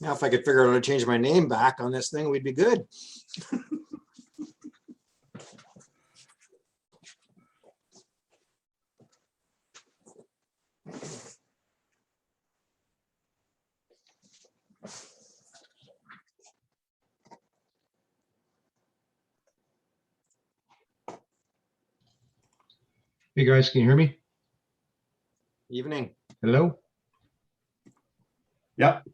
Now, if I could figure out how to change my name back on this thing, we'd be good. Hey guys, can you hear me? Evening. Hello? Yep.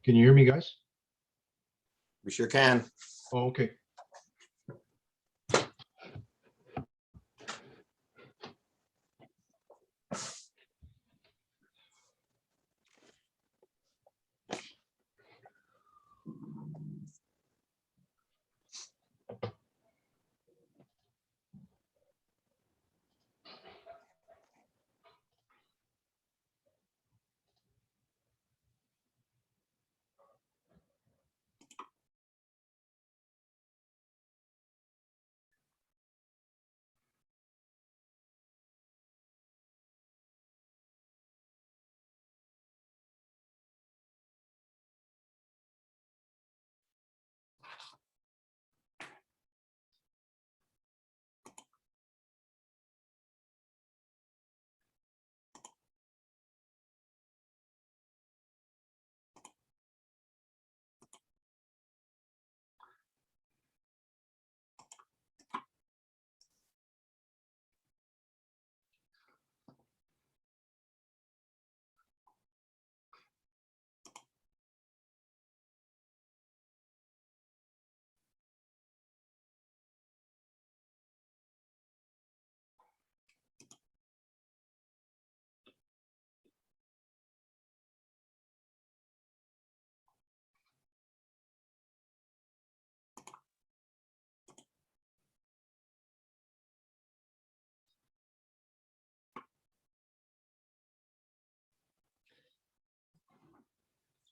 Can you hear me, guys? We sure can. Oh, okay.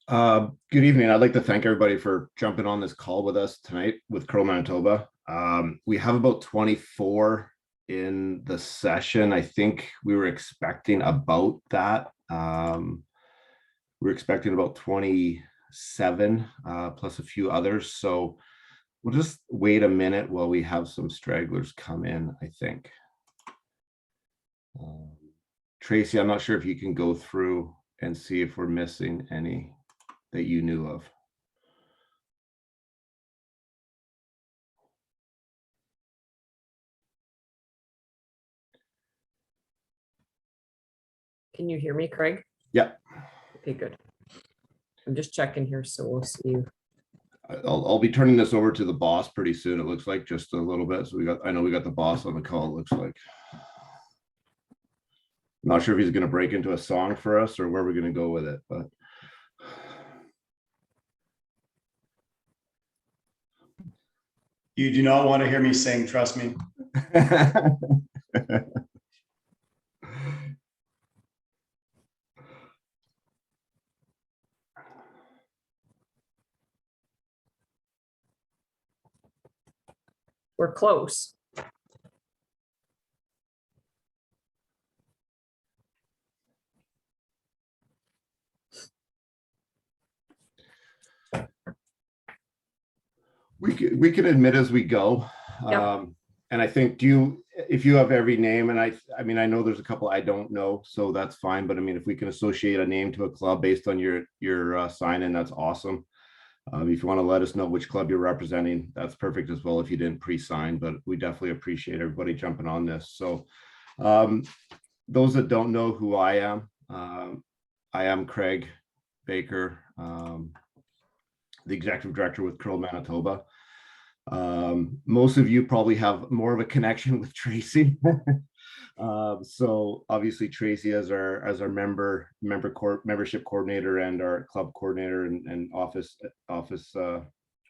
Good evening. I'd like to thank everybody for jumping on this call with us tonight with CurlManitoba. We have about 24 in the session. I think we were expecting about that. We're expecting about 27 plus a few others. So we'll just wait a minute while we have some stragglers come in, I think. Tracy, I'm not sure if you can go through and see if we're missing any that you knew of. Can you hear me, Craig? Yep. Okay, good. I'm just checking here, so we'll see. I'll be turning this over to the boss pretty soon. It looks like just a little bit. So I know we got the boss on the call. It looks like. I'm not sure if he's going to break into a song for us or where we're going to go with it, but. You do not want to hear me sing, trust me. We're close. We can admit as we go. Yep. And I think if you have every name, and I mean, I know there's a couple I don't know, so that's fine. But I mean, if we can associate a name to a club based on your sign-in, that's awesome. If you want to let us know which club you're representing, that's perfect as well if you didn't pre-sign, but we definitely appreciate everybody jumping on this. So those that don't know who I am Craig Baker, the executive director with CurlManitoba. Most of you probably have more of a connection with Tracy. So obviously Tracy as our membership coordinator and our club coordinator and office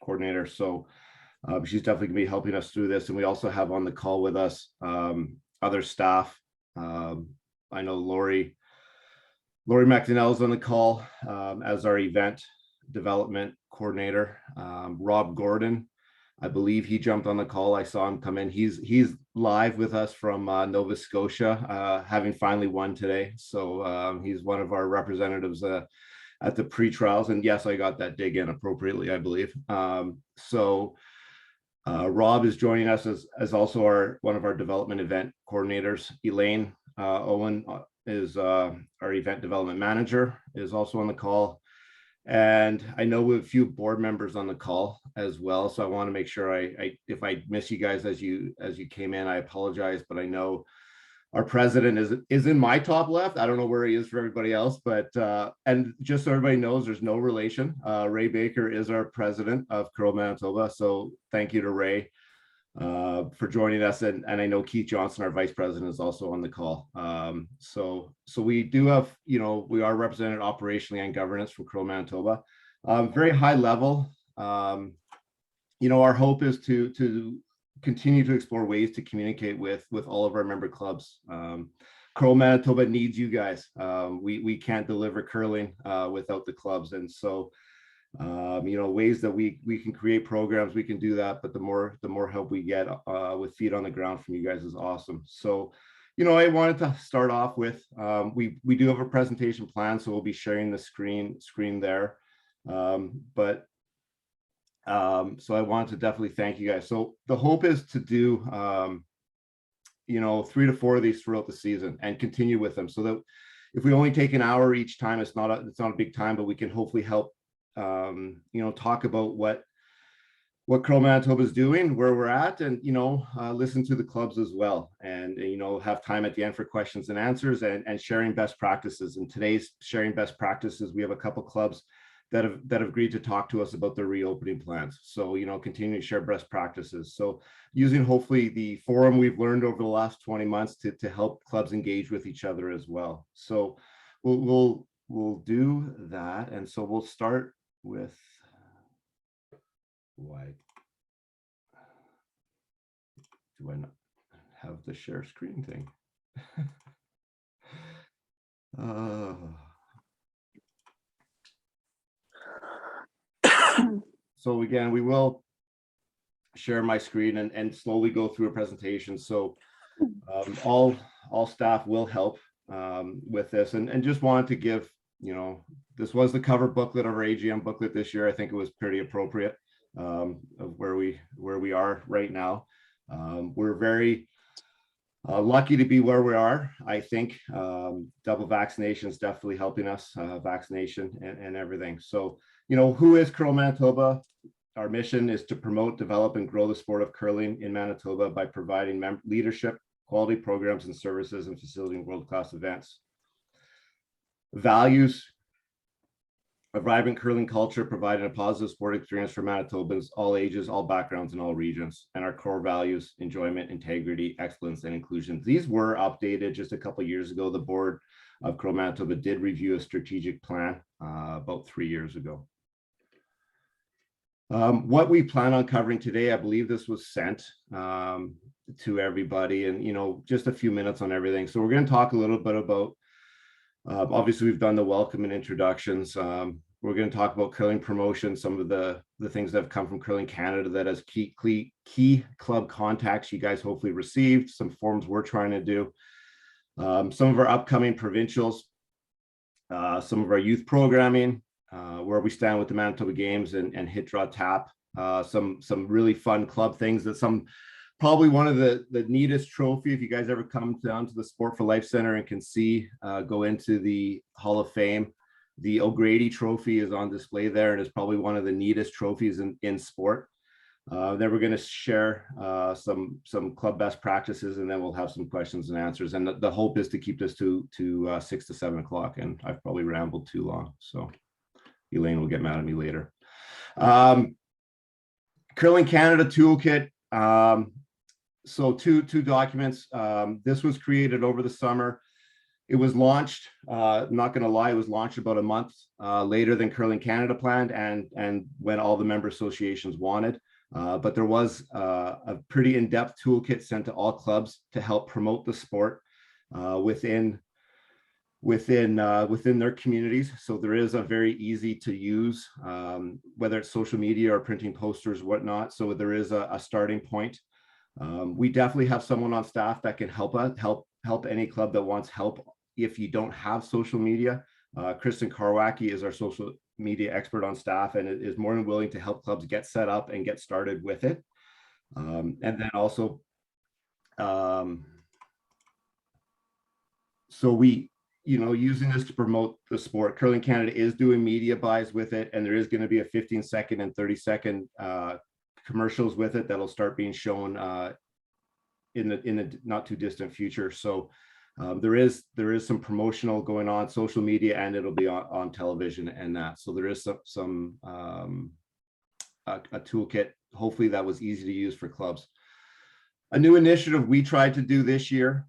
coordinator. So she's definitely gonna be helping us through this. And we also have on the call with us other staff. I know Lori McDonnell's on the call as our event development coordinator. Rob Gordon, I believe he jumped on the call. I saw him come in. He's live with us from Nova Scotia, having finally won today. So he's one of our representatives at the pre-trials. And yes, I got that dig in appropriately, I believe. Rob is joining us as also one of our development event coordinators. Elaine Owen is our event development manager, is also on the call. And I know we have a few board members on the call as well. So I want to make sure if I miss you guys as you came in, I apologize, but I know our president is in my top left. I don't know where he is for everybody else, but and just so everybody knows, there's no relation. Ray Baker is our president of CurlManitoba. So thank you to Ray for joining us. And I know Keith Johnson, our vice president, is also on the call. So we do have, we are represented operationally and governance from CurlManitoba. Very high level. Our hope is to continue to explore ways to communicate with all of our member clubs. CurlManitoba needs you guys. We can't deliver curling without the clubs. And so ways that we can create programs, we can do that, but the more help we get with feet on the ground from you guys is awesome. So I wanted to start off with we do have a presentation plan, so we'll be sharing the screen there. So I wanted to definitely thank you guys. So the hope is to do 3 to 4 of these throughout the season and continue with them, so that if we only take an hour each time, it's not a big time, but we can hopefully help talk about what CurlManitoba is doing, where we're at, and listen to the clubs as well, and have time at the end for questions and answers and sharing best practices. And today's sharing best practices, we have a couple clubs that have agreed to talk to us about their reopening plans. So continuing to share best practices. So using hopefully the forum we've learned over the last 20 months to help clubs engage with each other as well. So we'll do that, and so we'll start with why do I not have the share screen thing? So again, we will share my screen and slowly go through a presentation. So all staff will help with this, and just wanted to give, this was the cover booklet of our AGM booklet this year. I think it was pretty appropriate of where we are right now. We're very lucky to be where we are. I think double vaccination is definitely helping us, vaccination and everything. So, who is CurlManitoba? Our mission is to promote, develop, and grow the sport of curling in Manitoba by providing leadership, quality programs and services, and facilitating world-class events. Values: a vibrant curling culture, providing a positive sport experience for Manitobans, all ages, all backgrounds, and all regions. And our core values: enjoyment, integrity, excellence, and inclusion. These were updated just a couple of years ago. The board of CurlManitoba did review a strategic plan about 3 years ago. What we plan on covering today, I believe this was sent to everybody, and just a few minutes on everything. So we're going to talk a little bit about, obviously we've done the welcome and introductions. We're going to talk about curling promotion, some of the things that have come from Curling Canada that has key club contacts you guys hopefully received, some forms we're trying to do, some of our upcoming provincials, some of our youth programming, where we stand with the Manitoba Games and Hit Draw Tap, some really fun club things, that probably one of the neatest trophy, if you guys ever come down to the Sport for Life Center and can see, go into the Hall of Fame, the O'Grady trophy is on display there, and it's probably one of the neatest trophies in sport. Then we're going to share some club best practices, and then we'll have some questions and answers. And the hope is to keep this to 6 to 7 o'clock, and I've probably rambled too long, so Elaine will get mad at me later. Curling Canada toolkit. So two documents. This was created over the summer. It was launched, not going to lie, it was launched about a month later than Curling Canada planned and when all the member associations wanted. But there was a pretty in-depth toolkit sent to all clubs to help promote the sport within their communities. So there is a very easy to use, whether it's social media or printing posters, whatnot. So there is a starting point. We definitely have someone on staff that can help any club that wants help if you don't have social media. Kristen Karwacki is our social media expert on staff and is more than willing to help clubs get set up and get started with it. And then also, so we, using this to promote the sport, Curling Canada is doing media buys with it, and there is going to be a 15-second and 30-second commercials with it that'll start being shown in the not too distant future. So there is some promotional going on social media, and it'll be on television and that. So there is some a toolkit, hopefully that was easy to use for clubs. A new initiative we tried to do this year.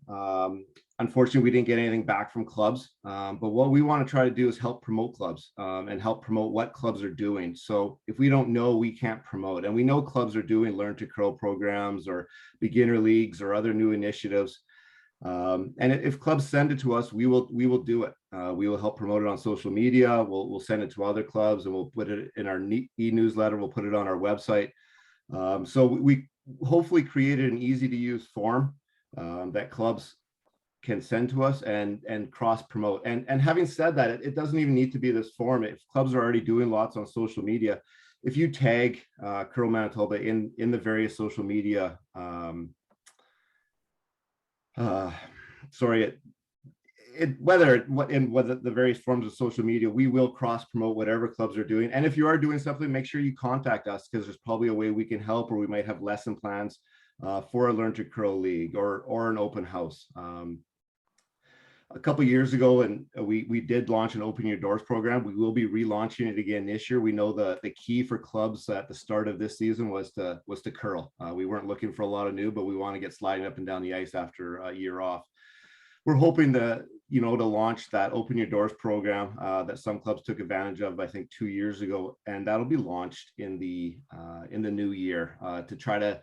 Unfortunately, we didn't get anything back from clubs, but what we want to try to do is help promote clubs and help promote what clubs are doing. So if we don't know, we can't promote. And we know clubs are doing learn to curl programs or beginner leagues or other new initiatives. And if clubs send it to us, we will do it. We will help promote it on social media. We'll send it to other clubs, and we'll put it in our e-newsletter. We'll put it on our website. So we hopefully created an easy to use form that clubs can send to us and cross promote. And having said that, it doesn't even need to be this form. If clubs are already doing lots on social media, if you tag CurlManitoba in the various social media, whether the various forms of social media, we will cross promote whatever clubs are doing. And if you are doing something, make sure you contact us, because there's probably a way we can help, or we might have lesson plans for a Learn to Curl league or an open house. A couple of years ago, and we did launch an Open Your Doors program. We will be relaunching it again this year. We know the key for clubs at the start of this season was to curl. We weren't looking for a lot of new, but we want to get sliding up and down the ice after a year off. We're hoping to launch that Open Your Doors program that some clubs took advantage of, I think 2 years ago, and that'll be launched in the new year to try to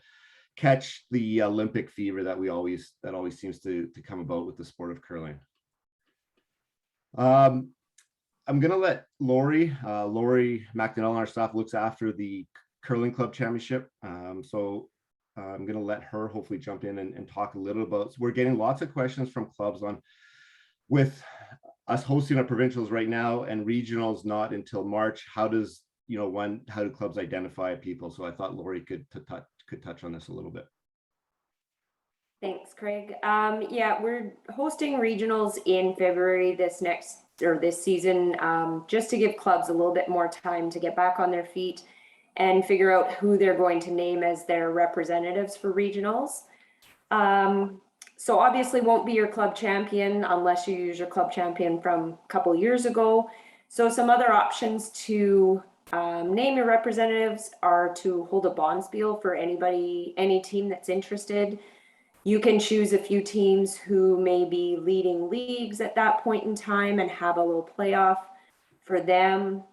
catch the Olympic fever that always seems to come about with the sport of curling. I'm going to let Lori McDonnell on our staff looks after the curling club championship. So I'm going to let her hopefully jump in and talk a little about. So we're getting lots of questions from clubs on with us hosting our provincials right now and regionals not until March. How do clubs identify people? So I thought Lori could touch on this a little bit. Thanks, Craig. Yeah, we're hosting regionals in February this season, just to give clubs a little bit more time to get back on their feet and figure out who they're going to name as their representatives for regionals. So obviously won't be your club champion unless you use your club champion from a couple years ago. So some other options to name your representatives are to hold a bonspiel for any team that's interested. You can choose a few teams who may be leading leagues at that point in time and have a little playoff for them.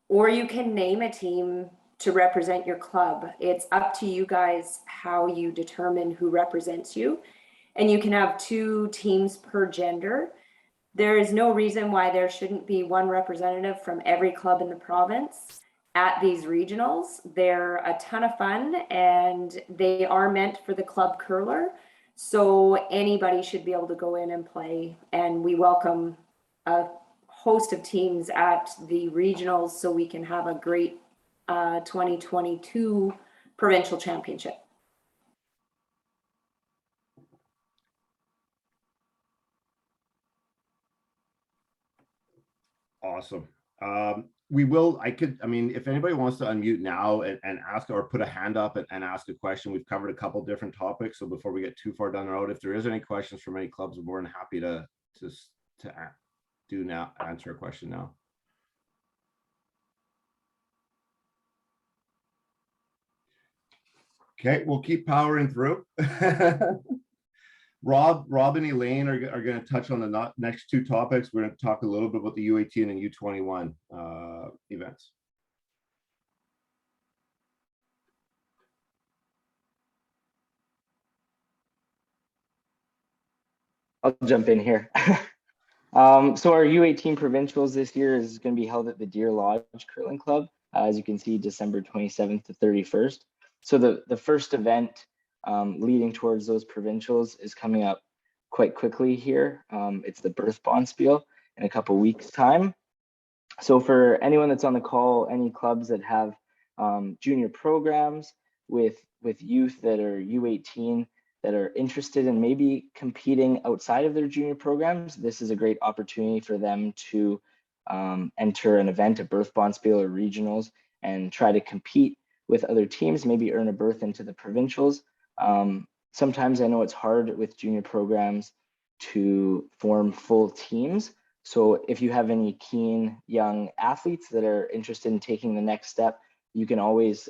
Or you can name a team to represent your club. It's up to you guys how you determine who represents you. And you can have 2 teams per gender. There is no reason why there shouldn't be one representative from every club in the province at these regionals. They're a ton of fun, and they are meant for the club curler. So anybody should be able to go in and play. And we welcome a host of teams at the regionals so we can have a great 2022 provincial championship. Awesome. If anybody wants to unmute now and ask or put a hand up and ask a question, we've covered a couple different topics. So before we get too far down the road, if there is any questions from any clubs, we're more than happy to answer a question now. Okay, we'll keep powering through. Rob and Elaine are going to touch on the next two topics. We're going to talk a little bit about the U18 and U21 events. I'll jump in here. So our U18 provincials this year is going to be held at the Deer Lodge Curling Club. As you can see, December 27th to 31st. So the first event leading towards those provincials is coming up quite quickly here. It's the Birth Bonspiel in a couple weeks time. So for anyone that's on the call, any clubs that have junior programs with youth that are U18 that are interested in maybe competing outside of their junior programs, this is a great opportunity for them to enter an event, a Birth Bonspiel or regionals, and try to compete with other teams, maybe earn a berth into the provincials. Sometimes I know it's hard with junior programs to form full teams. So if you have any keen young athletes that are interested in taking the next step, you can always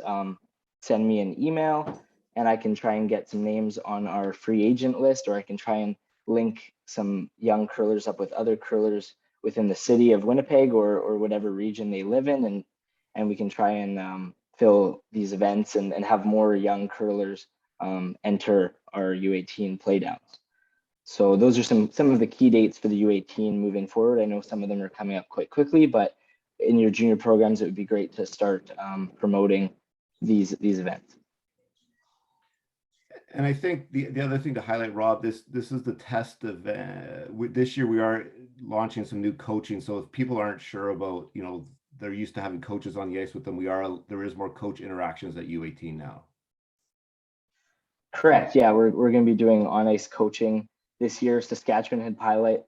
send me an email and I can try and get some names on our free agent list, or I can try and link some young curlers up with other curlers within the city of Winnipeg or whatever region they live in, and we can try and fill these events and have more young curlers enter our U18 playdowns. So those are some of the key dates for the U18 moving forward. I know some of them are coming up quite quickly, but in your junior programs, it would be great to start promoting these events. And I think the other thing to highlight, Rob, this is the test event. This year we are launching some new coaching. So if people aren't sure about, they're used to having coaches on the ice with them, there is more coach interactions at U18 now. Correct. Yeah, we're going to be doing on-ice coaching this year. Saskatchewan had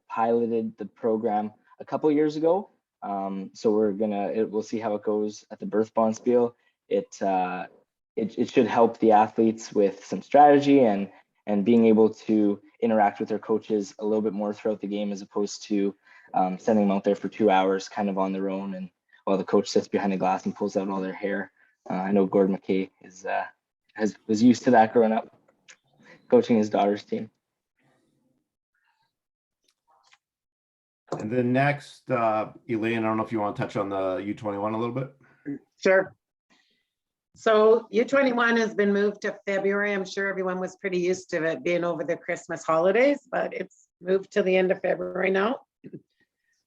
piloted the program a couple years ago. So we'll see how it goes at the Birth Bonspiel. It should help the athletes with some strategy and being able to interact with their coaches a little bit more throughout the game, as opposed to sending them out there for 2 hours kind of on their own, and while the coach sits behind the glass and pulls out all their hair. I know Gord McKay was used to that growing up, coaching his daughter's team. And then next, Elaine, I don't know if you want to touch on the U21 a little bit. Sure. So U21 has been moved to February. I'm sure everyone was pretty used to it being over the Christmas holidays, but it's moved to the end of February now.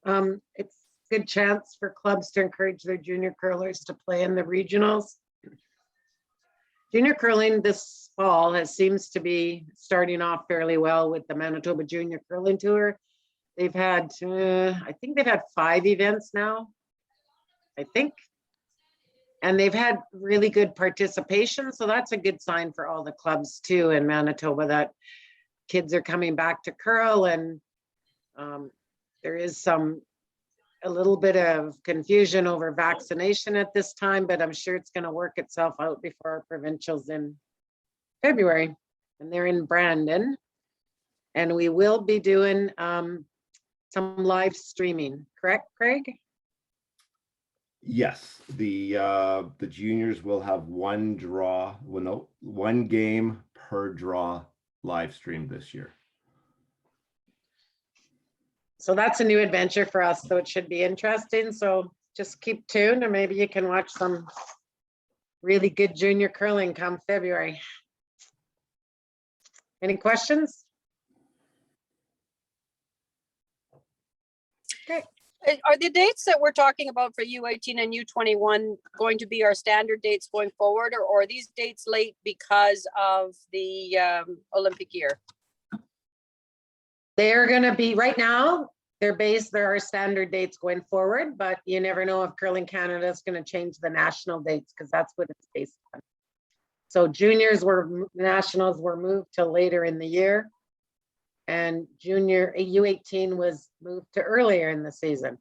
It's a good chance for clubs to encourage their junior curlers to play in the regionals. Junior curling this fall seems to be starting off fairly well with the Manitoba Junior Curling Tour. They've had, I think they've had 5 events now, I think. And they've had really good participation. So that's a good sign for all the clubs too in Manitoba, that kids are coming back to curl. And there is a little bit of confusion over vaccination at this time, but I'm sure it's going to work itself out before our provincials in February. And they're in Brandon. And we will be doing some live streaming, correct, Craig? Yes, the juniors will have one game per draw live stream this year. So that's a new adventure for us, so it should be interesting. So just keep tuned, and maybe you can watch some really good junior curling come February. Any questions? Okay. Are the dates that we're talking about for U18 and U21 going to be our standard dates going forward, or are these dates late because of the Olympic year? They're going to be, right now, there are standard dates going forward, but you never know if Curling Canada is going to change the national dates, because that's what it's based on. So nationals were moved to later in the year, and junior U18 was moved to earlier in the season.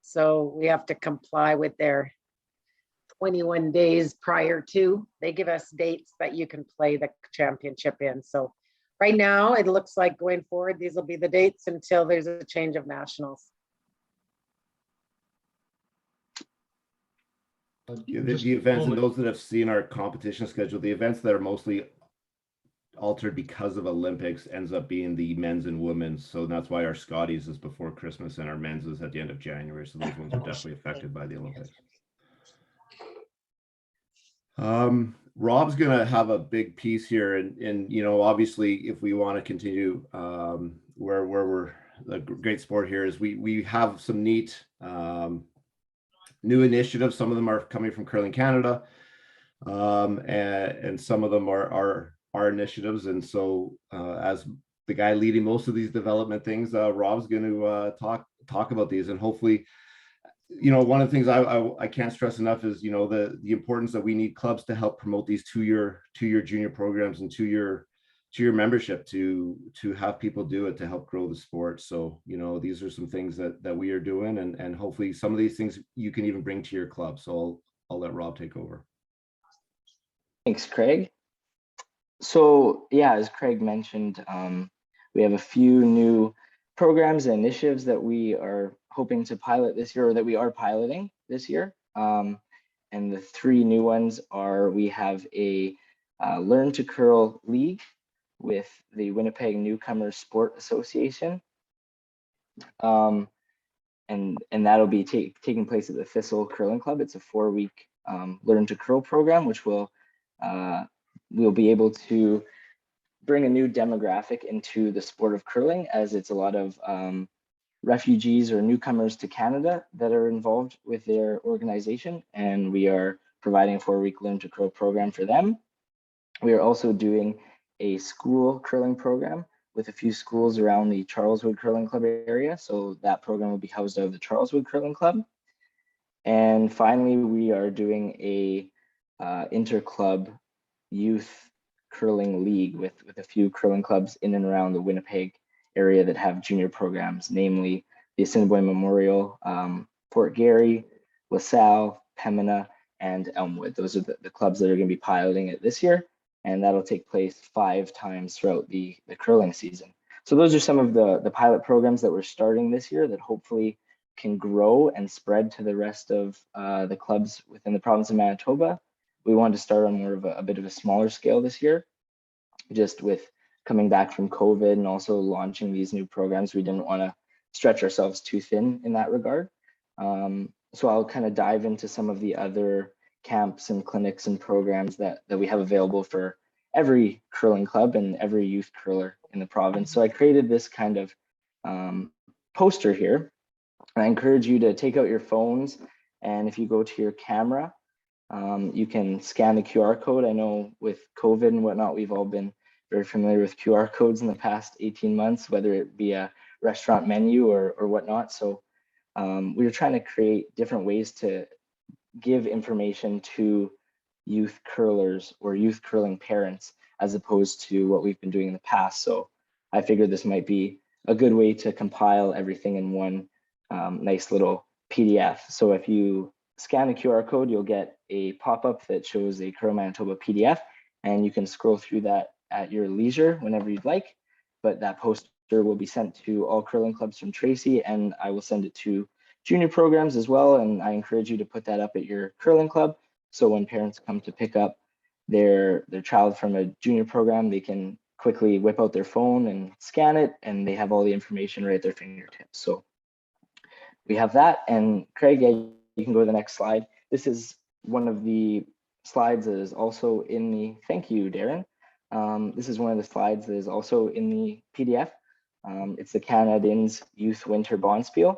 So we have to comply with their 21 days prior to. They give us dates that you can play the championship in. So right now, it looks like going forward, these will be the dates until there's a change of nationals. The events, and those that have seen our competition schedule, the events that are mostly altered because of Olympics ends up being the men's and women's. So that's why our Scotties is before Christmas and our men's is at the end of January. So those ones are definitely affected by the Olympics. Rob's gonna have a big piece here, and you know, obviously, if we want to continue where we're the great sport here is we have some neat new initiatives. Some of them are coming from Curling Canada, and some of them are our initiatives. And so, as the guy leading most of these development things, Rob's going to talk about these, and hopefully, you know, one of the things I can't stress enough is, you know, the importance that we need clubs to help promote these two-year junior programs and two-year membership to have people do it to help grow the sport. So, you know, these are some things that we are doing, and hopefully some of these things you can even bring to your club. So I'll let Rob take over. Thanks, Craig. So yeah, as Craig mentioned, we have a few new programs and initiatives that we are hoping to pilot this year, or that we are piloting this year. And the three new ones are, we have a Learn to Curl League with the Winnipeg Newcomers Sport Association. And that'll be taking place at the Thistle Curling Club. It's a 4-week Learn to Curl program, which we'll be able to bring a new demographic into the sport of curling, as it's a lot of refugees or newcomers to Canada that are involved with their organization, and we are providing a 4-week Learn to Curl program for them. We are also doing a school curling program with a few schools around the Charleswood Curling Club area, so that program will be housed out of the Charleswood Curling Club. And finally, we are doing a inter-club youth curling league with a few curling clubs in and around the Winnipeg area that have junior programs, namely the Assiniboine Memorial, Fort Garry, LaSalle, Pembina, and Elmwood. Those are the clubs that are going to be piloting it this year, and that'll take place 5 times throughout the curling season. So those are some of the pilot programs that we're starting this year that hopefully can grow and spread to the rest of the clubs within the province of Manitoba. We wanted to start on more of a bit of a smaller scale this year, just with coming back from COVID and also launching these new programs. We didn't want to stretch ourselves too thin in that regard. So I'll kind of dive into some of the other camps and clinics and programs that we have available for every curling club and every youth curler in the province. So I created this kind of poster here. I encourage you to take out your phones, and if you go to your camera, you can scan the QR code. I know with COVID and whatnot, we've all been very familiar with QR codes in the past 18 months, whether it be a restaurant menu or whatnot. So we were trying to create different ways to give information to youth curlers or youth curling parents, as opposed to what we've been doing in the past. So I figured this might be a good way to compile everything in one nice little PDF. So if you scan the QR code, you'll get a pop-up that shows a CurlManitoba PDF, and you can scroll through that at your leisure whenever you'd like. But that poster will be sent to all curling clubs from Tracy, and I will send it to junior programs as well. And I encourage you to put that up at your curling club, so when parents come to pick up their child from a junior program, they can quickly whip out their phone and scan it, and they have all the information right at their fingertips. So we have that. And Craig, you can go to the next slide. This is one of the slides that is also in the, thank you, Darren. This is one of the slides that is also in the PDF. It's the Canadians Youth Winter Bonspiel,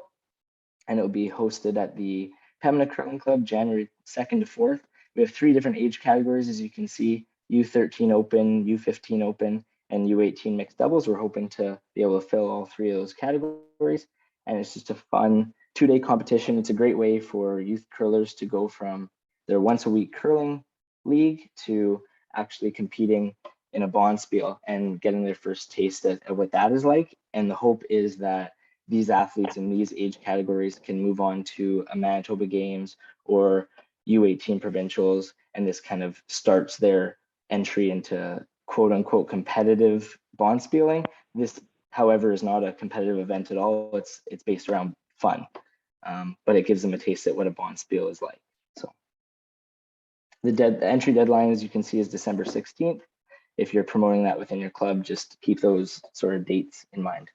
and it will be hosted at the Pembina Curling Club, January 2nd to 4th. We have 3 different age categories, as you can see: U13 Open, U15 Open, and U18 mixed doubles. We're hoping to be able to fill all 3 of those categories. And it's just a fun 2-day competition. It's a great way for youth curlers to go from their once-a-week curling league to actually competing in a bonspiel and getting their first taste at what that is like. And the hope is that these athletes in these age categories can move on to a Manitoba Games or U18 provincials, and this kind of starts their entry into quote-unquote competitive bonspieling. This, however, is not a competitive event at all. It's based around fun, but it gives them a taste at what a bonspiel is like. So The entry deadline, as you can see, is December 16th. If you're promoting that within your club, just keep those sort of dates in mind.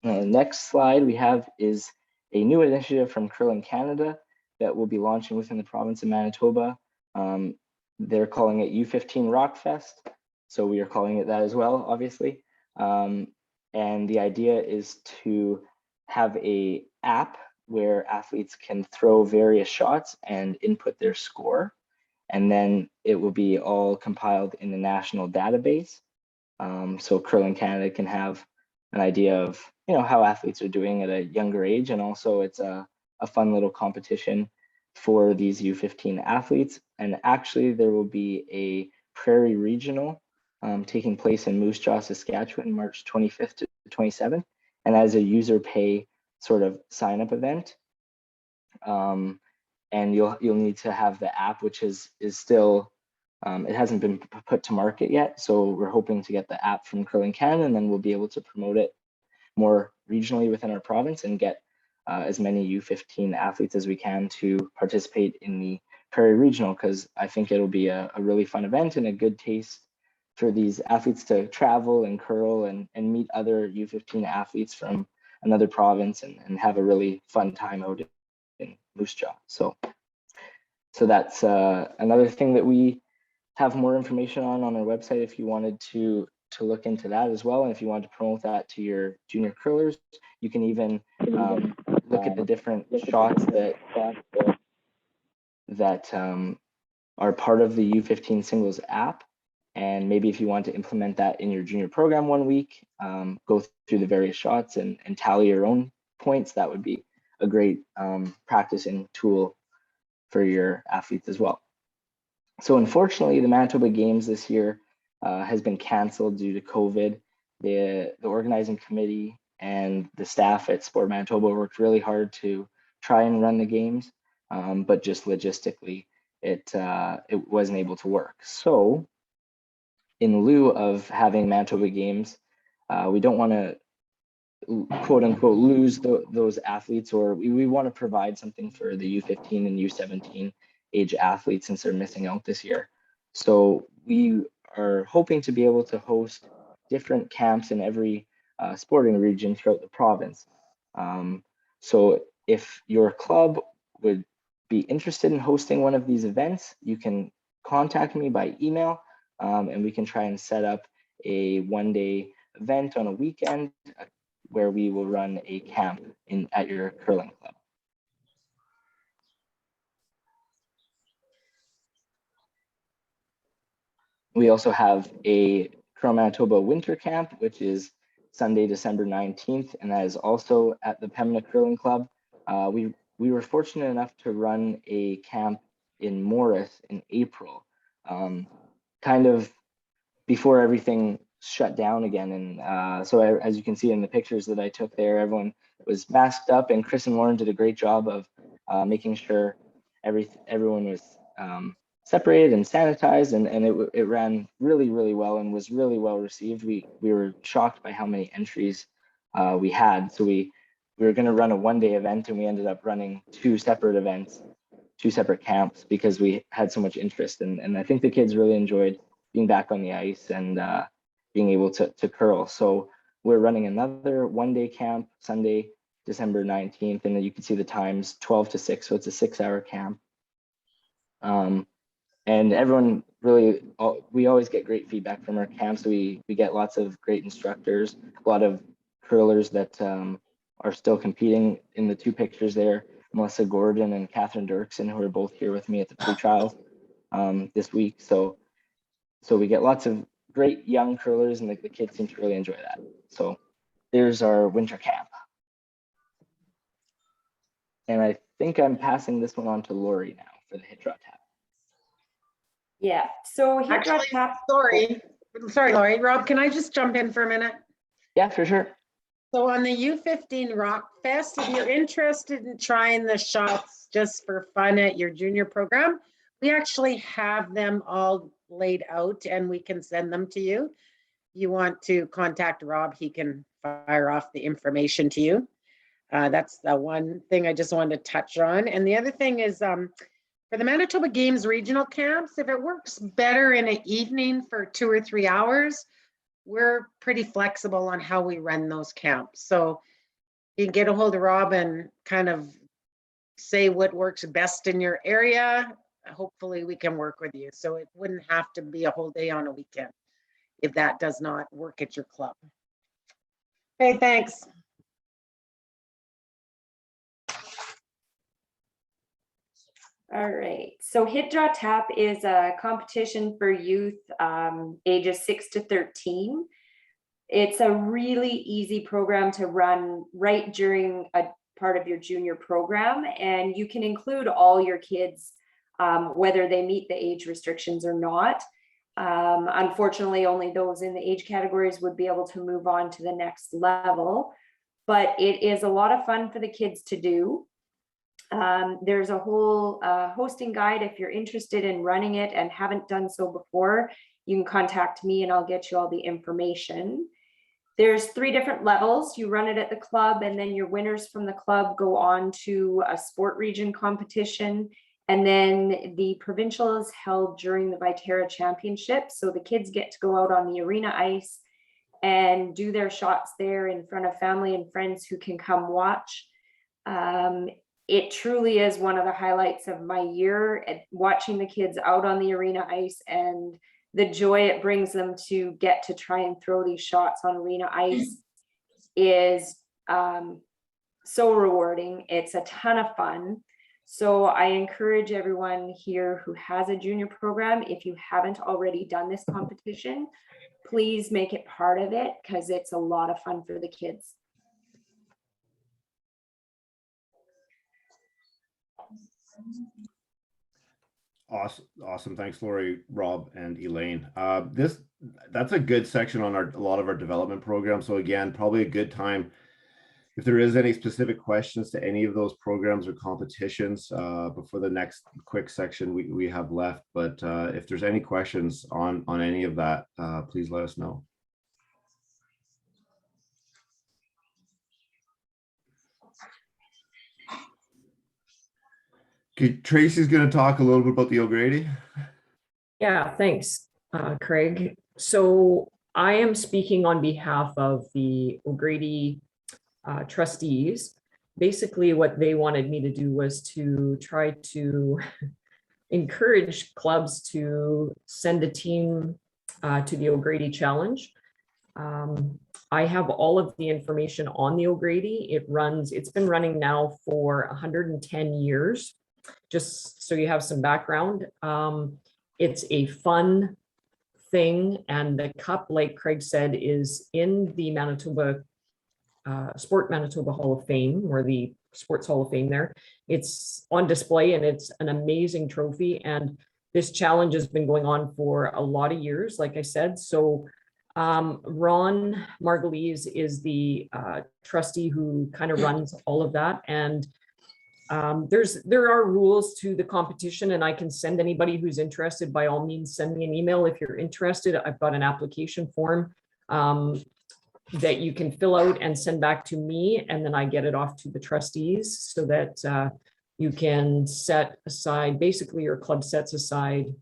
The next slide we have is a new initiative from Curling Canada that will be launching within the province of Manitoba. They're calling it U15 Rockfest, so we are calling it that as well, obviously. And the idea is to have a app where athletes can throw various shots and input their score, and then it will be all compiled in the national database. So Curling Canada can have an idea of how athletes are doing at a younger age, and also it's a fun little competition for these U15 athletes. And actually there will be a Prairie Regional taking place in Moose Jaw, Saskatchewan, March 25th to 27th, and as a user pay sort of sign up event. And you'll need to have the app, which is still it hasn't been put to market yet, so we're hoping to get the app from Curling Canada, and then we'll be able to promote it more regionally within our province and get as many U15 athletes as we can to participate in the Prairie Regional, because I think it'll be a really fun event and a good taste for these athletes to travel and curl and meet other U15 athletes from another province and have a really fun time out in Moose Jaw. So that's another thing that we have more information on our website if you wanted to look into that as well. And if you want to promote that to your junior curlers, you can even look at the different shots that are part of the U15 singles app. And maybe if you want to implement that in your junior program one week, go through the various shots and tally your own points, that would be a great practicing tool for your athletes as well. So unfortunately, the Manitoba Games this year has been canceled due to COVID. The organizing committee and the staff at Sport Manitoba worked really hard to try and run the games, but just logistically, it wasn't able to work. So in lieu of having Manitoba Games, we don't want to quote unquote lose those athletes, or we want to provide something for the U15 and U17 age athletes since they're missing out this year. So we are hoping to be able to host different camps in every sporting region throughout the province. So if your club would be interested in hosting one of these events, you can contact me by email, and we can try and set up a one-day event on a weekend where we will run a camp at your curling club. We also have a CurlManitoba winter camp, which is Sunday, December 19th, and that is also at the Pembina Curling Club. We were fortunate enough to run a camp in Morris in April, kind of before everything shut down again. And so as you can see in the pictures that I took there, everyone was masked up, and Chris and Lauren did a great job of making sure everyone was separated and sanitized, and it ran really, really well and was really well received. We were shocked by how many entries we had. So we were going to run a one-day event, and we ended up running two separate events, two separate camps, because we had so much interest. And I think the kids really enjoyed being back on the ice and being able to curl. So we're running another one-day camp Sunday, December 19th, and then you can see the times 12 to 6, so it's a 6-hour camp. And everyone really, we always get great feedback from our camps. We get lots of great instructors, a lot of curlers that are still competing in the two pictures there, Melissa Gordon and Catherine Dirksen, who are both here with me at the pre-trials this week. So we get lots of great young curlers, and the kids seem to really enjoy that. So there's our winter camp. And I think I'm passing this one on to Lori now for the hit draw tap. Yeah, so hit draw Actually, tap. sorry, Lori. Rob, can I just jump in for a minute? Yeah, for sure. So on the U15 Rock Fest, if you're interested in trying the shots just for fun at your junior program, we actually have them all laid out and we can send them to you. You want to contact Rob, he can fire off the information to you. That's the one thing I just wanted to touch on. And the other thing is For the Manitoba Games regional camps, if it works better in an evening for 2 or 3 hours, we're pretty flexible on how we run those camps. So you can get a hold of Rob and kind of say what works best in your area. Hopefully we can work with you. So it wouldn't have to be a whole day on a weekend if that does not work at your club. Okay, thanks. All right, so Hit Draw Tap is a competition for youth ages 6 to 13. It's a really easy program to run right during a part of your junior program, and you can include all your kids, whether they meet the age restrictions or not. Unfortunately, only those in the age categories would be able to move on to the next level, but it is a lot of fun for the kids to do. There's a whole hosting guide. If you're interested in running it and haven't done so before, you can contact me and I'll get you all the information. There's 3 different levels. You run it at the club, and then your winners from the club go on to a sport region competition. And then the provincial is held during the Viterra Championship. So the kids get to go out on the arena ice and do their shots there in front of family and friends who can come watch. It truly is one of the highlights of my year, watching the kids out on the arena ice and the joy it brings them to get to try and throw these shots on arena ice is so rewarding. It's a ton of fun. So I encourage everyone here who has a junior program, if you haven't already done this competition, please make it part of it because it's a lot of fun for the kids. Awesome. Thanks, Lori, Rob, and Elaine. That's a good section on a lot of our development programs. So again, probably a good time if there is any specific questions to any of those programs or competitions before the next quick section we have left. But if there's any questions on any of that, please let us know. Okay, Tracy's going to talk a little bit about the O'Grady. Yeah, thanks, Craig. So I am speaking on behalf of the O'Grady trustees. Basically, what they wanted me to do was to try to encourage clubs to send a team to the O'Grady Challenge. I have all of the information on the O'Grady. It's been running now for 110 years. Just so you have some background, it's a fun thing, and the cup, like Craig said, is in the Manitoba Sport Manitoba Hall of Fame, or the Sports Hall of Fame there. It's on display and it's an amazing trophy, and this challenge has been going on for a lot of years, like I said. So Ron Margulies is the trustee who kind of runs all of that, and there are rules to the competition, and I can send anybody who's interested, by all means, send me an email if you're interested. I've got an application form that you can fill out and send back to me, and then I get it off to the trustees so that you can set aside, basically your club sets aside,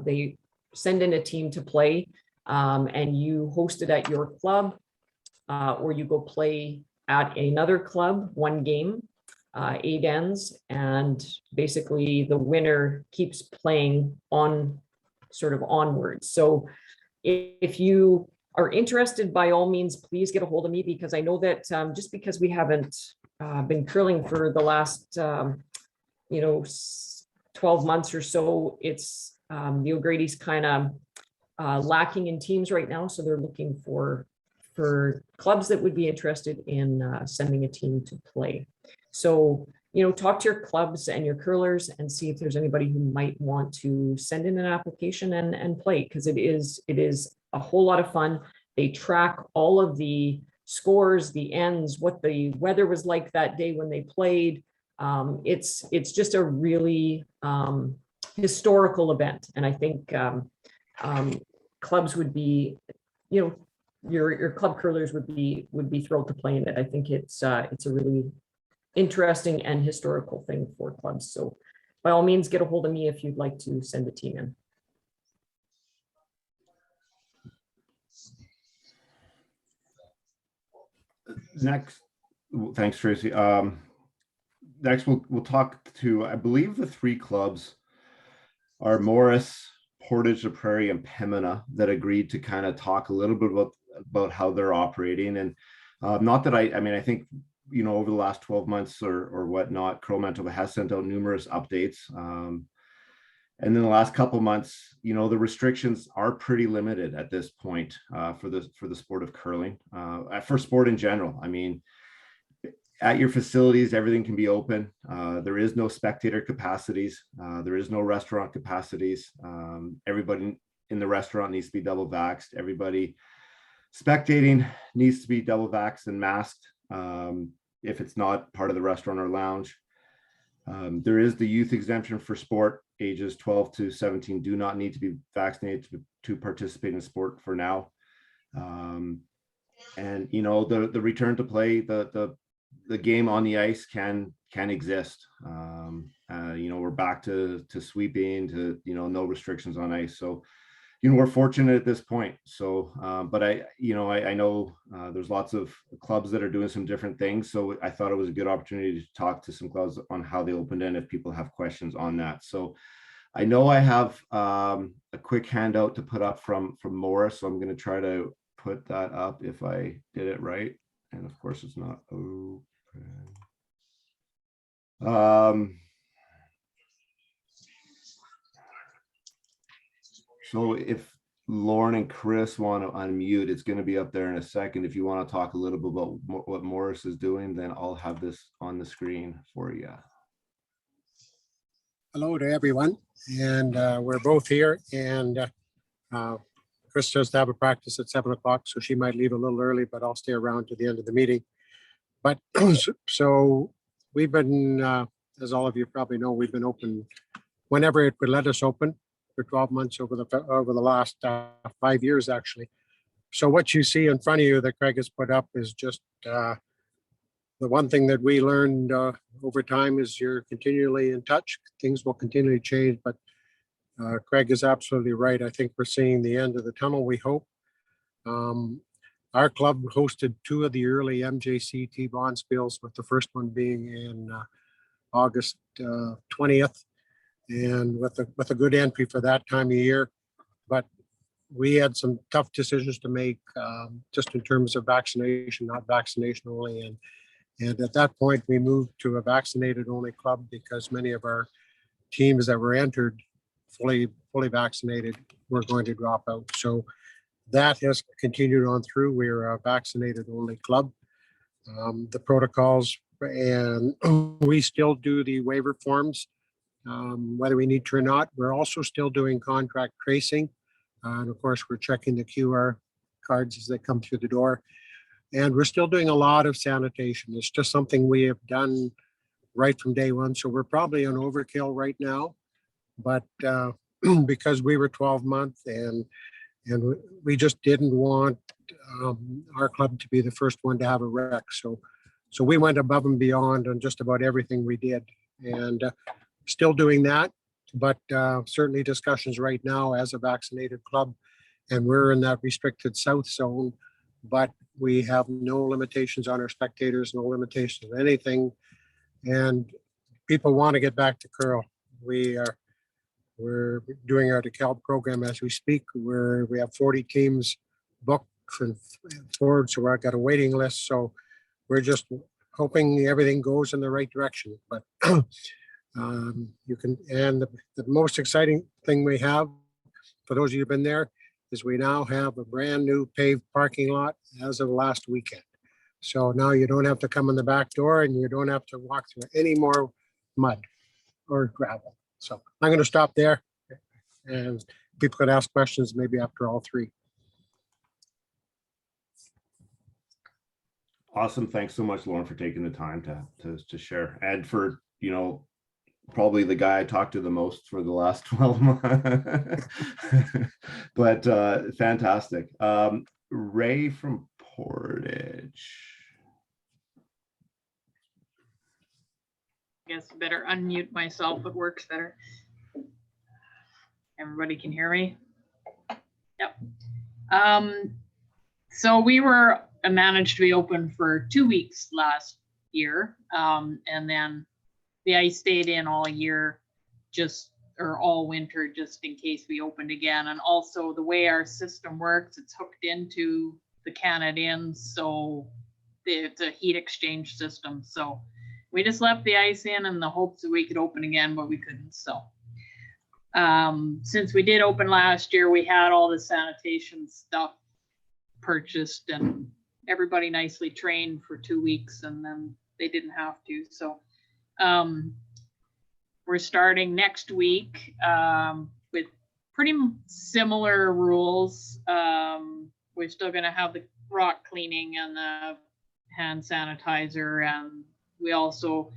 they send in a team to play, and you host it at your club, or you go play at another club, one game. 8 ends, and basically the winner keeps playing on sort of onwards. So if you are interested, by all means, please get a hold of me, because I know that just because we haven't been curling for the last 12 months or so, it's the O'Grady's kind of lacking in teams right now, so they're looking for clubs that would be interested in sending a team to play. So, talk to your clubs and your curlers and see if there's anybody who might want to send in an application and play, because it is a whole lot of fun. They track all of the scores, the ends, what the weather was like that day when they played. It's just a really historical event, and I think clubs would be, your club curlers would be thrilled to play in it. I think it's a really interesting and historical thing for clubs. So by all means, get a hold of me if you'd like to send a team in. Next, thanks, Tracy. Next, we'll talk to, I believe the three clubs are Morris, Portage de Prairie, and Pembina that agreed to kind of talk a little bit about how they're operating. And not that I mean, I think, you know, over the last 12 months or whatnot, CurlManitoba has sent out numerous updates. And then the last couple months, you know, the restrictions are pretty limited at this point for the sport of curling, for sport in general. I mean, at your facilities, everything can be open. There is no spectator capacities. There is no restaurant capacities. Everybody in the restaurant needs to be double vaxxed. Everybody spectating needs to be double vaxxed and masked if it's not part of the restaurant or lounge. There is the youth exemption for sport. Ages 12 to 17 do not need to be vaccinated to participate in sport for now. And you know, the return to play, the game on the ice can exist. You know, we're back to sweeping, to, you know, no restrictions on ice. So, you know, we're fortunate at this point. So, but I know there's lots of clubs that are doing some different things. So I thought it was a good opportunity to talk to some clubs on how they opened in if people have questions on that. So I know I have a quick handout to put up from Morris. So I'm going to try to put that up if I did it right. And of course it's not open. So if Lauren and Chris want to unmute, it's going to be up there in a second. If you want to talk a little bit about what Morris is doing, then I'll have this on the screen for you. Hello to everyone, and we're both here, and Chris does have a practice at 7 o'clock, so she might leave a little early, but I'll stay around to the end of the meeting. But so we've been, as all of you probably know, we've been open whenever it would let us open for 12 months over the last 5 years, actually. So what you see in front of you that Craig has put up is just the one thing that we learned over time is you're continually in touch. Things will continually change, but Craig is absolutely right. I think we're seeing the end of the tunnel, we hope. Our club hosted 2 of the early MJC T-bond spills, with the first one being in August 20th. And with a good entry for that time of year. But we had some tough decisions to make just in terms of vaccination, not vaccination only. And at that point, we moved to a vaccinated only club because many of our teams that were entered fully vaccinated were going to drop out. So that has continued on through. We're a vaccinated only club. The protocols, and we still do the waiver forms. Whether we need to or not. We're also still doing contract tracing. And of course, we're checking the QR cards as they come through the door. And we're still doing a lot of sanitation. It's just something we have done right from day one. So we're probably on overkill right now. But because we were 12-month and we just didn't want our club to be the first one to have a wreck. So we went above and beyond on just about everything we did. And still doing that, but certainly discussions right now as a vaccinated club, and we're in that restricted south zone, but we have no limitations on our spectators, no limitations on anything, and people want to get back to curl. We're doing our DeKalb program as we speak, where we have 40 teams booked and forward, so I've got a waiting list, so we're just hoping everything goes in the right direction, but you can, and the most exciting thing we have, for those of you who've been there, is we now have a brand new paved parking lot as of last weekend. So now you don't have to come in the back door and you don't have to walk through any more mud or gravel. So I'm going to stop there, and people could ask questions maybe after all 3. Awesome. Thanks so much, Lauren, for taking the time to share, and for, you know, probably the guy I talked to the most for the last 12 months. But fantastic. Ray from Portage. guess I better unmute myself. It works better. Everybody can hear me? Yep. So we were managed to be open for 2 weeks last year. And then the ice stayed in all year, or all winter, just in case we opened again. And also the way our system works, it's hooked into the Canadians. So it's a heat exchange system. So we just left the ice in the hopes that we could open again, but we couldn't. So since we did open last year, we had all the sanitation stuff purchased and everybody nicely trained for 2 weeks, and then they didn't have to. So we're starting next week with pretty similar rules. We're still going to have the rock cleaning and the hand sanitizer, and we also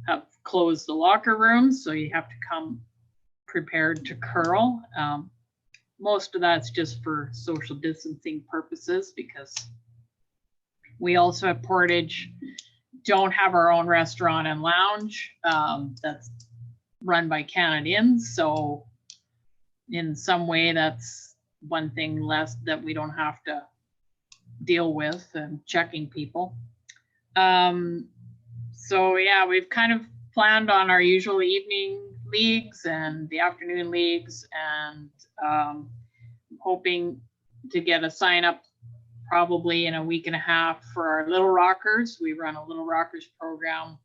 have closed the locker rooms, so you have to come prepared to curl. Most of that's just for social distancing purposes, because we also at Portage don't have our own restaurant and lounge. That's run by Canadians. So in some way, that's one thing less that we don't have to deal with and checking people. So yeah, we've kind of planned on our usual evening leagues and the afternoon leagues, and hoping to get a sign up probably in a week and a half for our Little Rockers. We run a Little Rockers program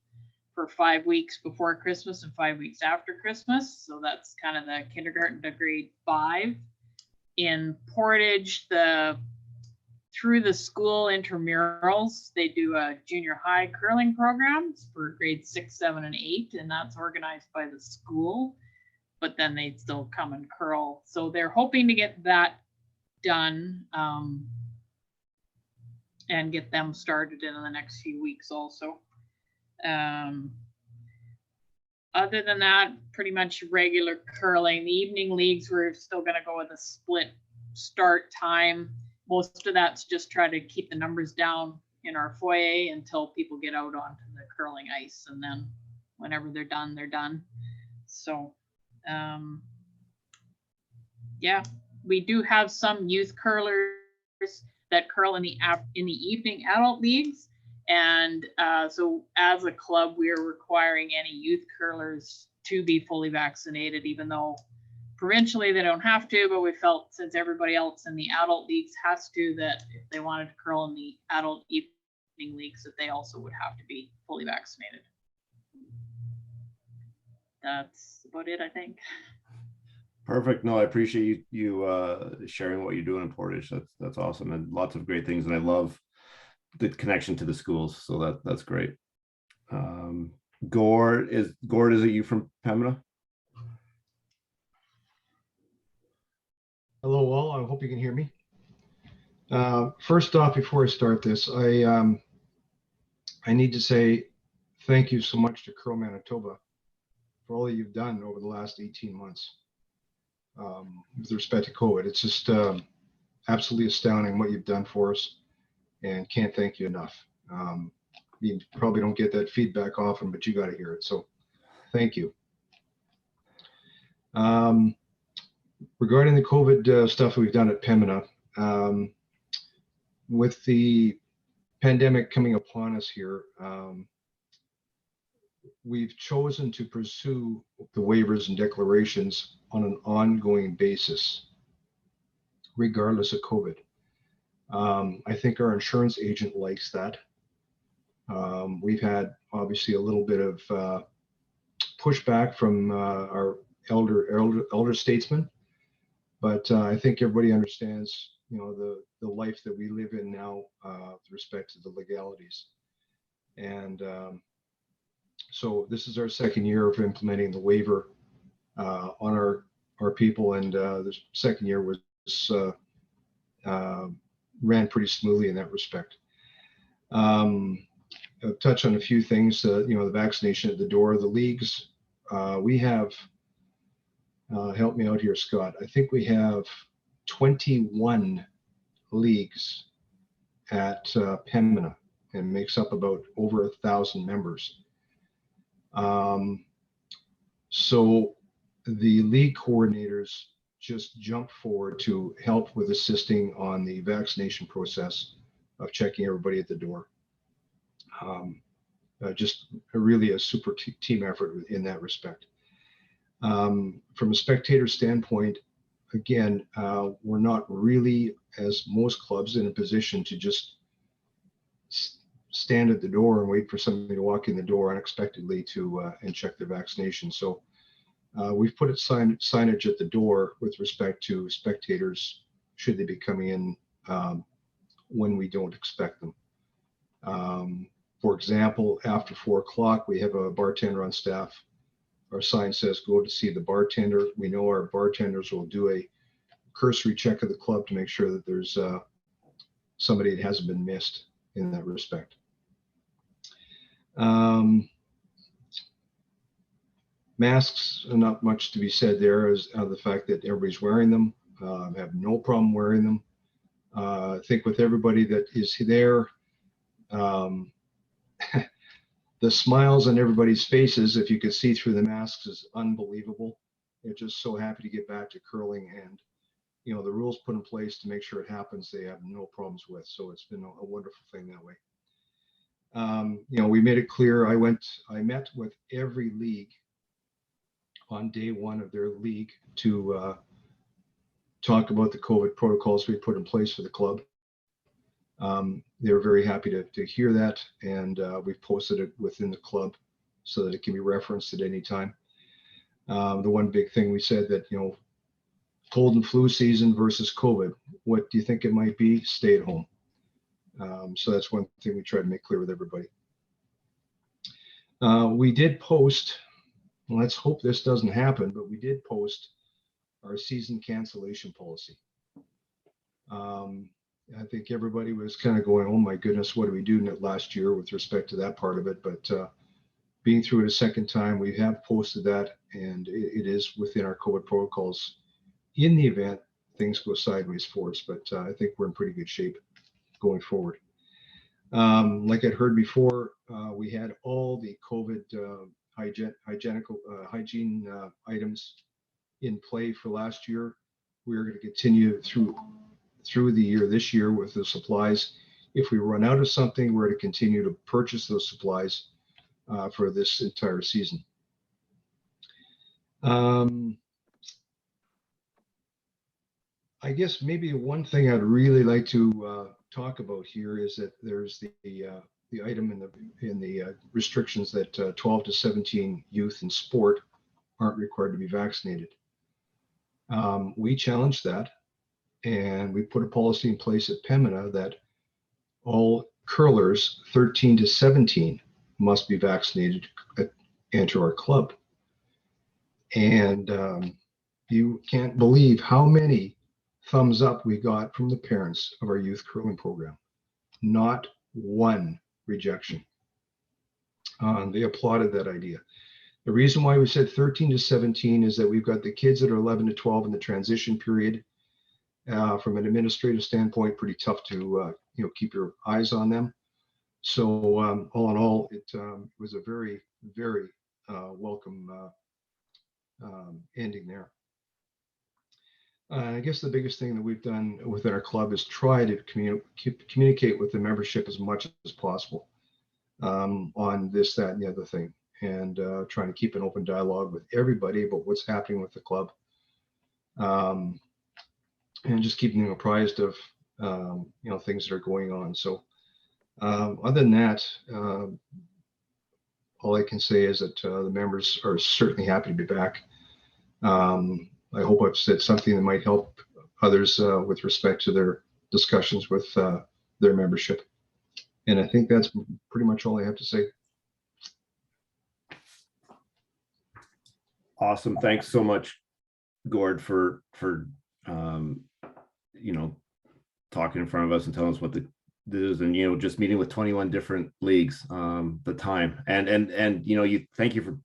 for 5 weeks before Christmas and 5 weeks after Christmas. So that's kind of the kindergarten to grade 5. In Portage, through the school intramurals, they do a junior high curling programs for grades 6, 7, and 8, and that's organized by the school, but then they still come and curl. So they're hoping to get that done and get them started in the next few weeks also. Other than that, pretty much regular curling. The evening leagues, we're still going to go with a split start time. Most of that's just try to keep the numbers down in our foyer until people get out onto the curling ice, and then whenever they're done, they're done. So yeah, we do have some youth curlers that curl in the evening adult leagues, and so as a club, we are requiring any youth curlers to be fully vaccinated, even though provincially they don't have to, but we felt since everybody else in the adult leagues has to, that if they wanted to curl in the adult evening leagues, that they also would have to be fully vaccinated. That's about it, I think. Perfect. No, I appreciate you sharing what you're doing in Portage. That's awesome, and lots of great things. And I love the connection to the schools. So that's great. Gord, is it you from Pembina? Hello all, I hope you can hear me. First off, before I start this, I need to say thank you so much to CurlManitoba for all that you've done over the last 18 months with respect to COVID. It's just absolutely astounding what you've done for us, and can't thank you enough. You probably don't get that feedback often, but you got to hear it, so thank you. Regarding the COVID stuff that we've done at Pembina, with the pandemic coming upon us here, we've chosen to pursue the waivers and declarations on an ongoing basis, regardless of COVID. I think our insurance agent likes that. We've had obviously a little bit of pushback from our elder statesmen, but I think everybody understands, you know, the life that we live in now with respect to the legalities. And so this is our second year of implementing the waiver on our people, and the second year was ran pretty smoothly in that respect. I'll touch on a few things. You know, the vaccination at the door, the leagues. We have, help me out here, Scott. I think we have 21 leagues at Pembina, and makes up about over 1,000 members. So the league coordinators just jumped forward to help with assisting on the vaccination process of checking everybody at the door. Just really a super team effort in that respect. From a spectator standpoint, again, we're not really, as most clubs, in a position to just stand at the door and wait for somebody to walk in the door unexpectedly to and check their vaccination. So we've put signage at the door with respect to spectators should they be coming in when we don't expect them. For example, after 4 o'clock, we have a bartender on staff. Our sign says, "Go to see the bartender." We know our bartenders will do a cursory check of the club to make sure that there's somebody that hasn't been missed in that respect. Masks, not much to be said there, as the fact that everybody's wearing them. Have no problem wearing them. I think with everybody that is there, the smiles on everybody's faces, if you could see through the masks, is unbelievable. They're just so happy to get back to curling, and the rules put in place to make sure it happens, they have no problems with. So it's been a wonderful thing that way. We made it clear. I met with every league on day 1 of their league to talk about the COVID protocols we put in place for the club. They were very happy to hear that, and we've posted it within the club so that it can be referenced at any time. The one big thing we said that, cold and flu season versus COVID, what do you think it might be? Stay at home. So that's one thing we try to make clear with everybody. We did post, let's hope this doesn't happen, but we did post our season cancellation policy. I think everybody was kind of going, "Oh my goodness, what do we do last year with respect to that part of it?" But being through it a second time, we have posted that, and it is within our COVID protocols in the event things go sideways for us. But I think we're in pretty good shape going forward. Like I'd heard before, we had all the COVID hygiene items in play for last year. We're going to continue through the year this year with the supplies. If we run out of something, we're to continue to purchase those supplies for this entire season. I guess maybe one thing I'd really like to talk about here is that there's the item in the restrictions that 12 to 17 youth in sport aren't required to be vaccinated. We challenged that, and we put a policy in place at Pembina that all curlers 13 to 17 must be vaccinated to enter our club. And you can't believe how many thumbs up we got from the parents of our youth curling program. Not one rejection. They applauded that idea. The reason why we said 13 to 17 is that we've got the kids that are 11 to 12 in the transition period. From an administrative standpoint, pretty tough to keep your eyes on them. So all in all, it was a very, very welcome ending there. I guess the biggest thing that we've done within our club is try to communicate with the membership as much as possible on this, that, and the other thing, and trying to keep an open dialogue with everybody about what's happening with the club, and just keeping them apprised of things that are going on. So other than that, all I can say is that the members are certainly happy to be back. I hope I've said something that might help others with respect to their discussions with their membership. And I think that's pretty much all I have to say. Awesome. Thanks so much, Gord, for talking in front of us and telling us what this is, and just meeting with 21 different leagues, the time, and you thank you for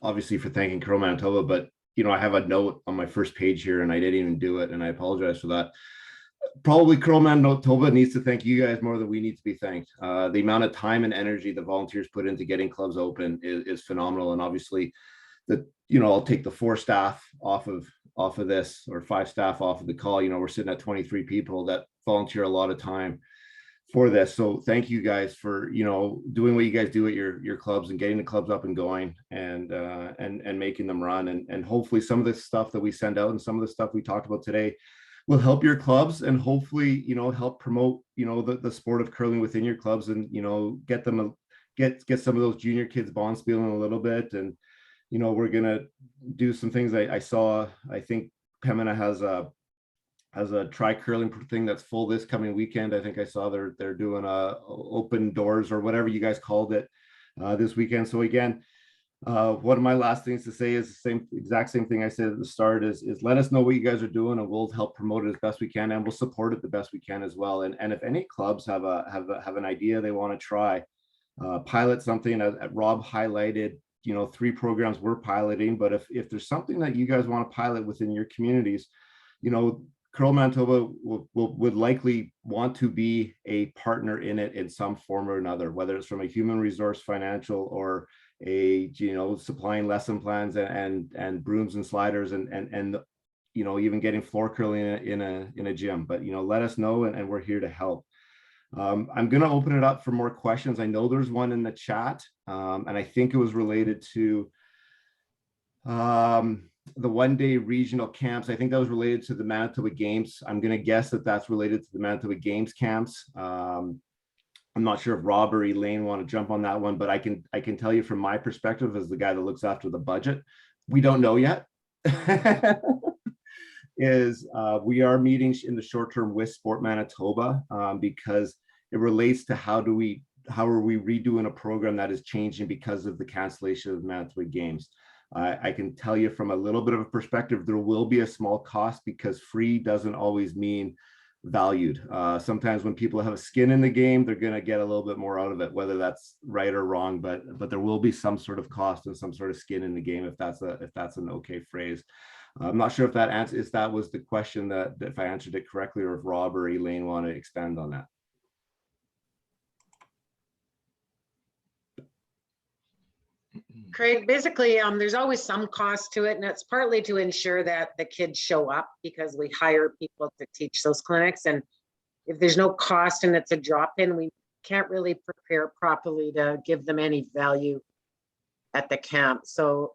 obviously for thanking CurlManitoba, but I have a note on my first page here and I didn't even do it, and I apologize for that. probably CurlManitoba needs to thank you guys more than we need to be thanked. The amount of time and energy the volunteers put into getting clubs open is phenomenal. And obviously I'll take the 4 staff off of this, or 5 staff off of the call. We're sitting at 23 people that volunteer a lot of time for this. So thank you guys for, doing what you guys do at your clubs and getting the clubs up and going and making them run. And hopefully some of the stuff that we send out and some of the stuff we talked about today will help your clubs and hopefully, help promote, the sport of curling within your clubs and, get them, get some of those junior kids bond spieling a little bit. And, we're going to do some things. I saw, I think Pemina has a try curling thing that's full this coming weekend. I think I saw they're doing open doors or whatever you guys called it this weekend. So again, one of my last things to say is the exact same thing I said at the start is let us know what you guys are doing and we'll help promote it as best we can and we'll support it the best we can as well. And if any clubs have an idea they want to try, pilot something, as Rob highlighted, 3 programs we're piloting, but if there's something that you guys want to pilot within your communities, CurlManitoba would likely want to be a partner in it in some form or another, whether it's from a human resource, financial, or a supplying lesson plans and brooms and sliders and even getting floor curling in a gym. But let us know and we're here to help. I'm going to open it up for more questions. I know there's one in the chat, and I think it was related to the one-day regional camps. I think that was related to the Manitoba Games. I'm going to guess that that's related to the Manitoba Games camps. I'm not sure if Rob or Elaine want to jump on that one, but I can tell you from my perspective as the guy that looks after the budget, we don't know yet. We are meeting in the short term with Sport Manitoba because it relates to how are we redoing a program that is changing because of the cancellation of the Manitoba Games. I can tell you from a little bit of a perspective, there will be a small cost because free doesn't always mean valued. Sometimes when people have a skin in the game, they're going to get a little bit more out of it, whether that's right or wrong, but there will be some sort of cost and some sort of skin in the game if that's an okay phrase. I'm not sure if that was the question, that if I answered it correctly, or if Rob or Elaine want to expand on that. Craig, basically, there's always some cost to it, and it's partly to ensure that the kids show up because we hire people to teach those clinics. And if there's no cost and it's a drop-in, we can't really prepare properly to give them any value at the camp. So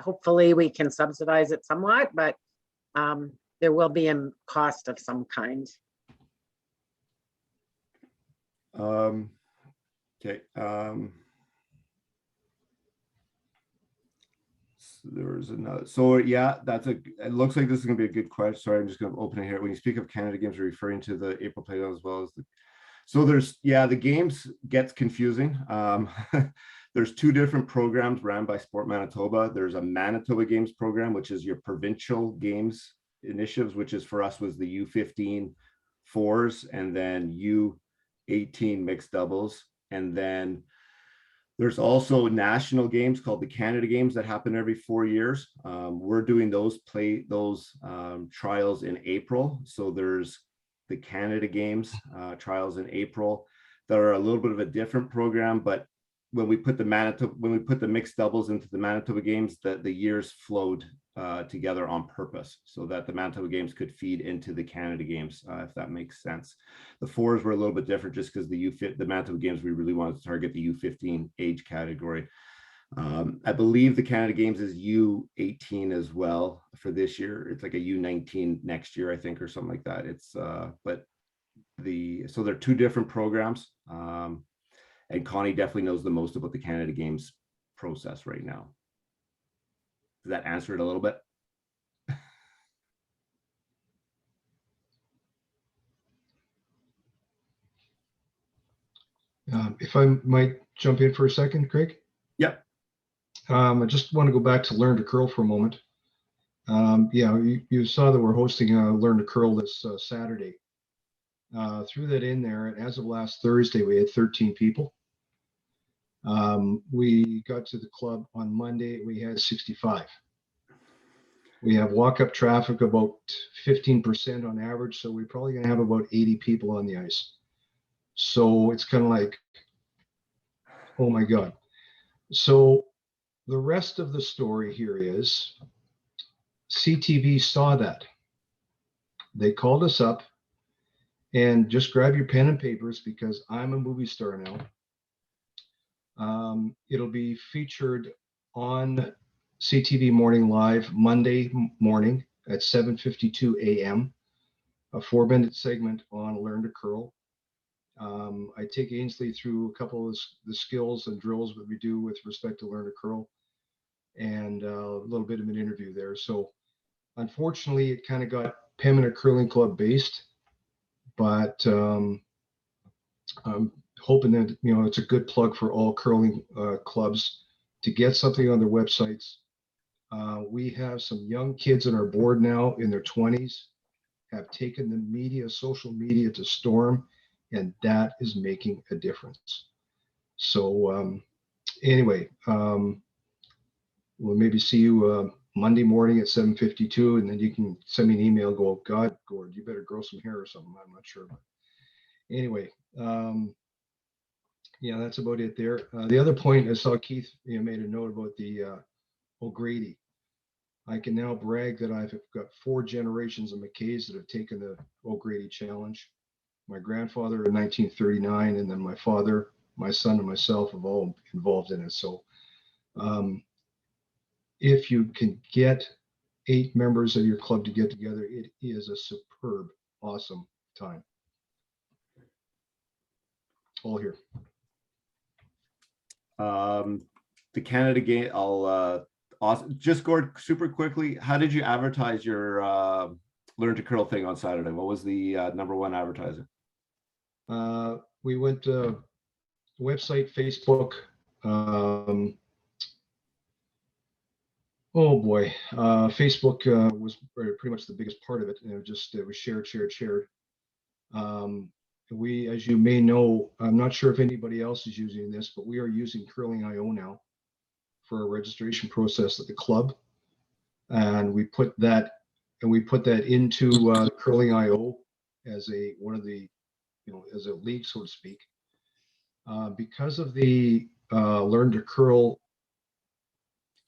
hopefully we can subsidize it somewhat, but there will be a cost of some kind. Okay. There's another. So yeah, it looks like this is going to be a good question. Sorry, I'm just going to open it here. When you speak of Canada Games, you're referring to the April playoff as well as the games gets confusing. There's 2 different programs ran by Sport Manitoba. There's a Manitoba Games program, which is your provincial games initiatives, which is for us was the U15 fours and then U18 mixed doubles. And then there's also national games called the Canada Games that happen every 4 years. We're doing those trials in April. So there's the Canada Games trials in April that are a little bit of a different program, but when we put the mixed doubles into the Manitoba Games, the years flowed together on purpose so that the Manitoba Games could feed into the Canada Games, if that makes sense. The fours were a little bit different just because the Manitoba Games, we really wanted to target the U15 age category. I believe the Canada Games is U18 as well for this year. It's like a U19 next year, I think, or something like that. So they're 2 different programs. And Connie definitely knows the most about the Canada Games process right now. Does that answer it a little bit? If I might jump in for a second, Craig? Yep. I just want to go back to Learn to Curl for a moment. You saw that we're hosting Learn to Curl this Saturday. Threw that in there, and as of last Thursday, we had 13 people. We got to the club on Monday, we had 65, We have walk-up traffic about 15% on average, so we're probably gonna have about 80 people on the ice. So it's kind of like, oh my God. So the rest of the story here is CTV saw that. They called us up, and just grab your pen and papers because I'm a movie star now. It'll be featured on CTV Morning Live Monday morning at 7:52 a.m. A 4-minute segment on Learn to Curl. I take Ainsley through a couple of the skills and drills that we do with respect to Learn to Curl, and a little bit of an interview there. So unfortunately, it kind of got Pembina Curling Club based, but I'm hoping that, you know, it's a good plug for all curling clubs to get something on their websites. We have some young kids on our board now in their 20s, have taken the media, social media to storm, and that is making a difference. So anyway, we'll maybe see you Monday morning at 7:52, and then you can send me an email. Go, God, Gord, you better grow some hair or something. I'm not sure, but anyway, yeah, that's about it there. The other point, I saw Keith, you know, made a note about the O'Grady. I can now brag that I've got 4 generations of McKays that have taken the O'Grady challenge. My grandfather in 1939, and then my father, my son, and myself have all involved in it. So if you can get 8 members of your club to get together, it is a superb, awesome time. All here. The Canada game, I'll just Gord, super quickly, how did you advertise your Learn to Curl thing on Saturday? What was the #1 advertising? We went to website, Facebook. Oh boy, Facebook was pretty much the biggest part of it. And it was shared. We, as you may know, I'm not sure if anybody else is using this, but we are using Curling.io now for a registration process at the club, and we put that into Curling.io as one of the, you know, as a league, so to speak. Because of the Learn to Curl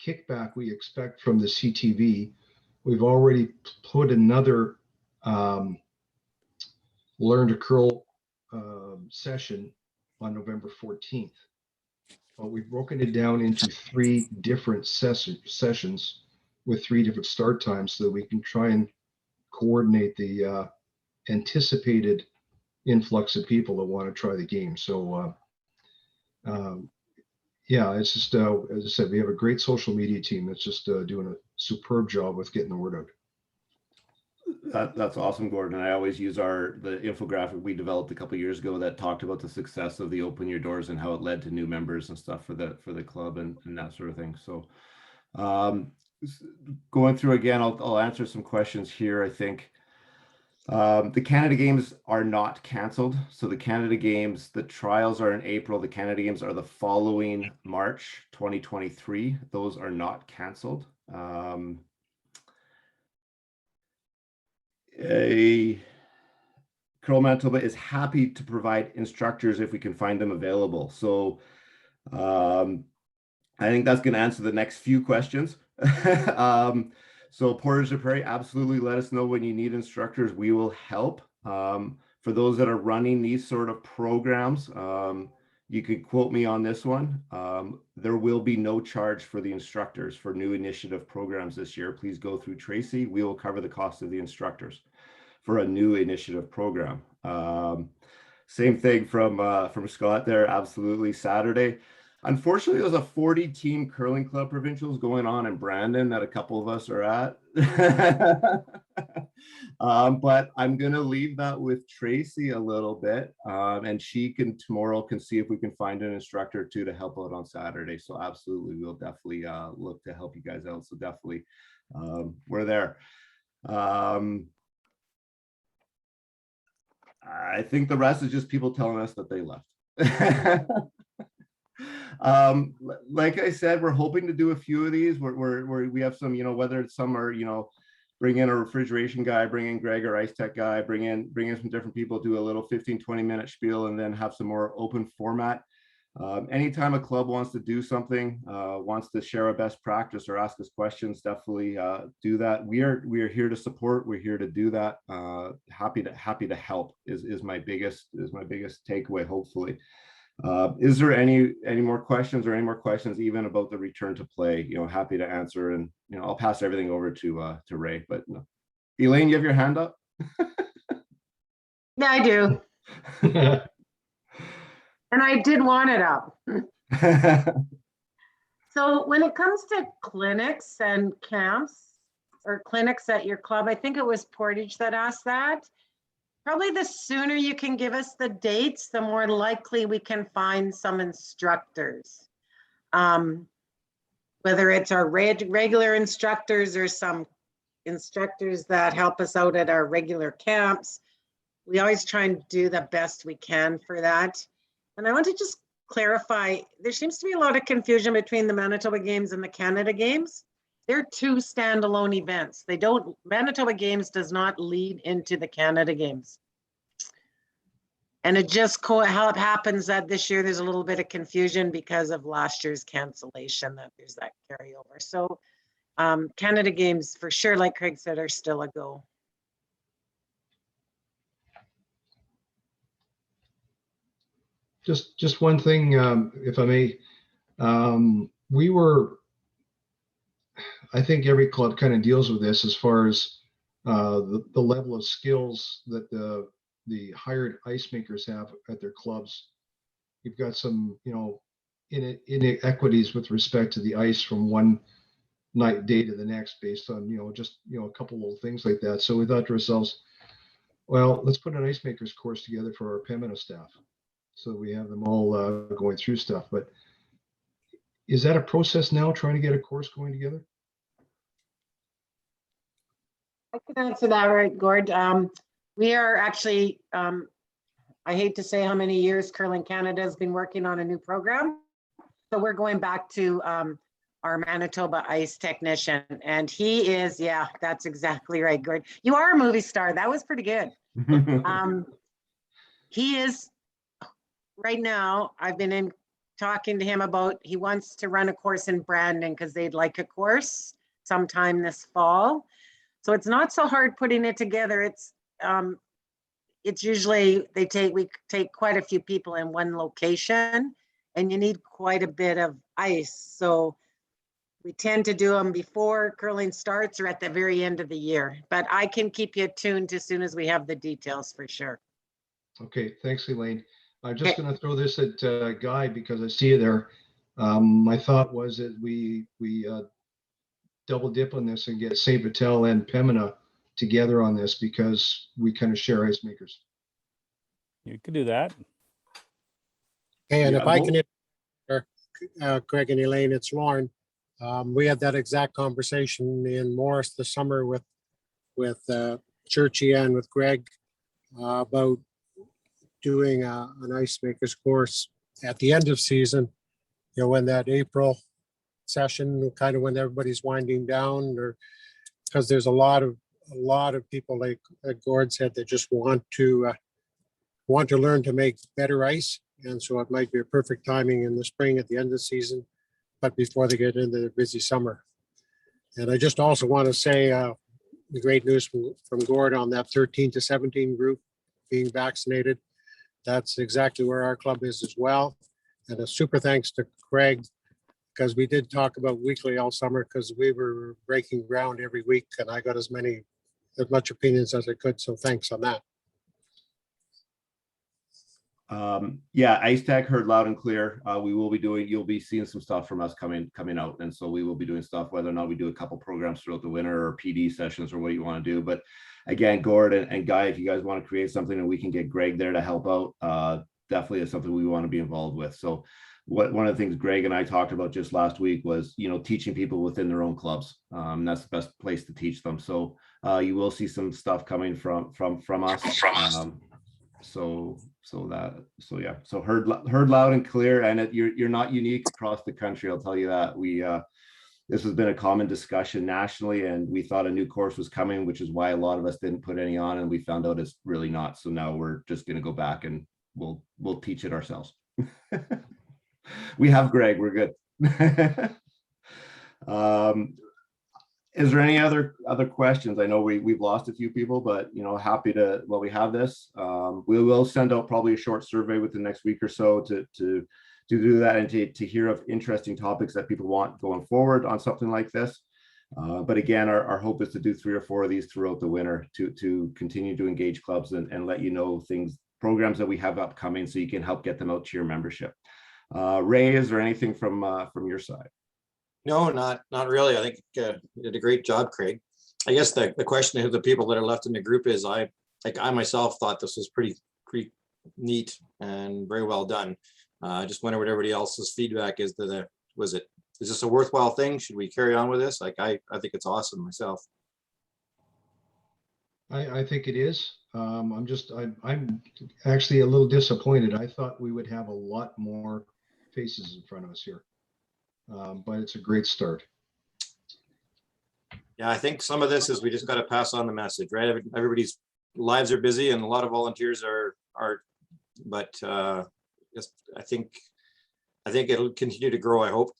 kickback we expect from the CTV, we've already put another Learn to Curl session on November 14th. But we've broken it down into 3 different sessions with 3 different start times so that we can try and coordinate the anticipated influx of people that want to try the game. So yeah, it's just, as I said, we have a great social media team that's just doing a superb job with getting the word out. That's awesome, Gordon. I always use the infographic we developed a couple of years ago that talked about the success of the Open Your Doors and how it led to new members and stuff for the club and that sort of thing. So going through again, I'll answer some questions here. I think the Canada Games are not canceled. So the Canada Games, the trials are in April. The Canada Games are the following March 2023. Those are not canceled. CurlManitoba is happy to provide instructors if we can find them available. So I think that's going to answer the next few questions. So Portage de Prairie, absolutely let us know when you need instructors. We will help. For those that are running these sort of programs, you could quote me on this one. There will be no charge for the instructors for new initiative programs this year. Please go through Tracy. We will cover the cost of the instructors for a new initiative program. Same thing from Scott there. Absolutely. Saturday. Unfortunately, there's a 40-team curling club provincials going on in Brandon that a couple of us are at. But I'm going to leave that with Tracy a little bit. And she tomorrow can see if we can find an instructor too to help out on Saturday. So absolutely, we'll definitely look to help you guys out. So definitely, we're there. I think the rest is just people telling us that they left. Like I said, we're hoping to do a few of these. We have some, whether it's some are, bring in a refrigeration guy, bring in Greg, or ice tech guy, bring in some different people, do a little 15-20 minute spiel, and then have some more open format. Anytime a club wants to do something, wants to share a best practice or ask us questions, definitely do that. We are here to support. We're here to do that. Happy to help is my biggest takeaway. Hopefully, is there any more questions even about the return to play? Happy to answer, and I'll pass everything over to Ray. But no. Elaine, you have your hand up. Yeah, I do. And I did want it up. So when it comes to clinics and camps or clinics at your club, I think it was Portage that asked that. Probably the sooner you can give us the dates, the more likely we can find some instructors. Whether it's our regular instructors or some instructors that help us out at our regular camps. We always try and do the best we can for that. And I want to just clarify, there seems to be a lot of confusion between the Manitoba Games and the Canada Games. They're two standalone events. Manitoba Games does not lead into the Canada Games. And it just happens that this year there's a little bit of confusion because of last year's cancellation, that there's that carryover. So Canada Games, for sure, like Craig said, are still a go. Just one thing, if I may, I think every club kind of deals with this as far as the level of skills that the hired ice makers have at their clubs. You've got some, inequities with respect to the ice from one day to the next based on, just, a couple little things like that. So we thought to ourselves, well, let's put an ice makers course together for our Pembina staff. So we have them all going through stuff. But is that a process now, trying to get a course going together? I can answer that, right, Gord. We are actually, I hate to say how many years Curling Canada has been working on a new program. So we're going back to our Manitoba ice technician. And he is, yeah, that's exactly right, Gord. You are a movie star. That was pretty good. He is, right now, I've been talking to him about, he wants to run a course in Brandon because they'd like a course sometime this fall. So it's not so hard putting it together. It's usually we take quite a few people in one location, and you need quite a bit of ice. So we tend to do them before curling starts or at the very end of the year. But I can keep you tuned as soon as we have the details for sure. Okay, thanks, Elaine. I'm just going to throw this at Guy because I see you there. My thought was that we double dip on this and get St. Vital and Pembina together on this because we kind of share ice makers. You could do that. And if I can, Craig and Elaine, it's Lauren. We had that exact conversation in Morris this summer with Churchy and with Greg about doing an ice makers course at the end of season, when that April session, kind of when everybody's winding down, or because there's a lot of people, like Gord said, that just want to learn to make better ice. And so it might be a perfect timing in the spring at the end of the season, but before they get into the busy summer. And I just also want to say the great news from Gord on that 13 to 17 group being vaccinated. That's exactly where our club is as well. And a super thanks to Craig, because we did talk about weekly all summer because we were breaking ground every week, and I got as much opinions as I could. So thanks on that. Yeah, Ice Tech heard loud and clear. We will be you'll be seeing some stuff from us coming out. And so we will be doing stuff, whether or not we do a couple programs throughout the winter or PD sessions or what you want to do. But again, Gord and Guy, if you guys want to create something and we can get Greg there to help out, definitely is something we want to be involved with. So one of the things Greg and I talked about just last week was, teaching people within their own clubs. That's the best place to teach them. So you will see some stuff coming from us. So yeah, so heard loud and clear, and you're not unique across the country. I'll tell you that. This has been a common discussion nationally, and we thought a new course was coming, which is why a lot of us didn't put any on, and we found out it's really not. So now we're just going to go back and we'll teach it ourselves. We have Greg, we're good. Is there any other questions? I know we've lost a few people, but happy to, well, we have this. We will send out probably a short survey within the next week or so to do that, and to hear of interesting topics that people want going forward on something like this. But again, our hope is to do 3 or 4 of these throughout the winter to continue to engage clubs and let you know programs that we have upcoming, so you can help get them out to your membership. Ray, is there anything from your side? No, not really. I think you did a great job, Craig. I guess the question of the people that are left in the group is, I myself thought this was pretty neat and very well done. I just wonder what everybody else's feedback is. Is this a worthwhile thing? Should we carry on with this? I think it's awesome myself. I think it is. I'm actually a little disappointed. I thought we would have a lot more faces in front of us here. But it's a great start. Yeah, I think some of this is we just got to pass on the message, right? Everybody's lives are busy, and a lot of volunteers but just I think it'll continue to grow, I hope.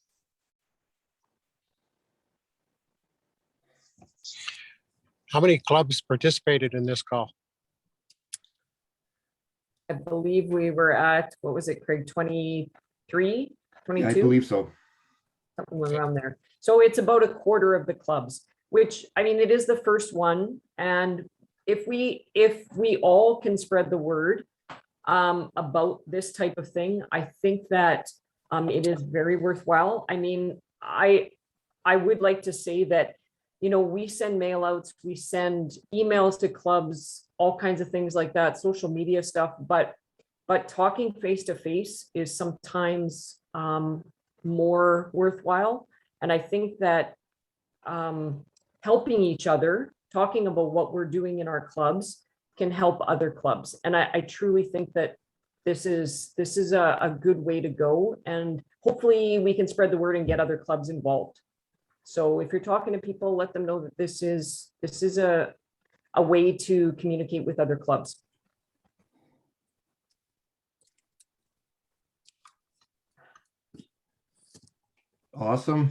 How many clubs participated in this call? I believe we were at, what was it, Craig, 23, 22? I believe so. Something around there. So it's about a quarter of the clubs, which, I mean, it is the first one. And if we all can spread the word about this type of thing, I think that it is very worthwhile. I mean, I would like to say that, we send mail outs, we send emails to clubs, all kinds of things like that, social media stuff, but talking face to face is sometimes more worthwhile. And I think that helping each other, talking about what we're doing in our clubs, can help other clubs. And I truly think that this is a good way to go, and hopefully we can spread the word and get other clubs involved. So if you're talking to people, let them know that this is a way to communicate with other clubs. Awesome.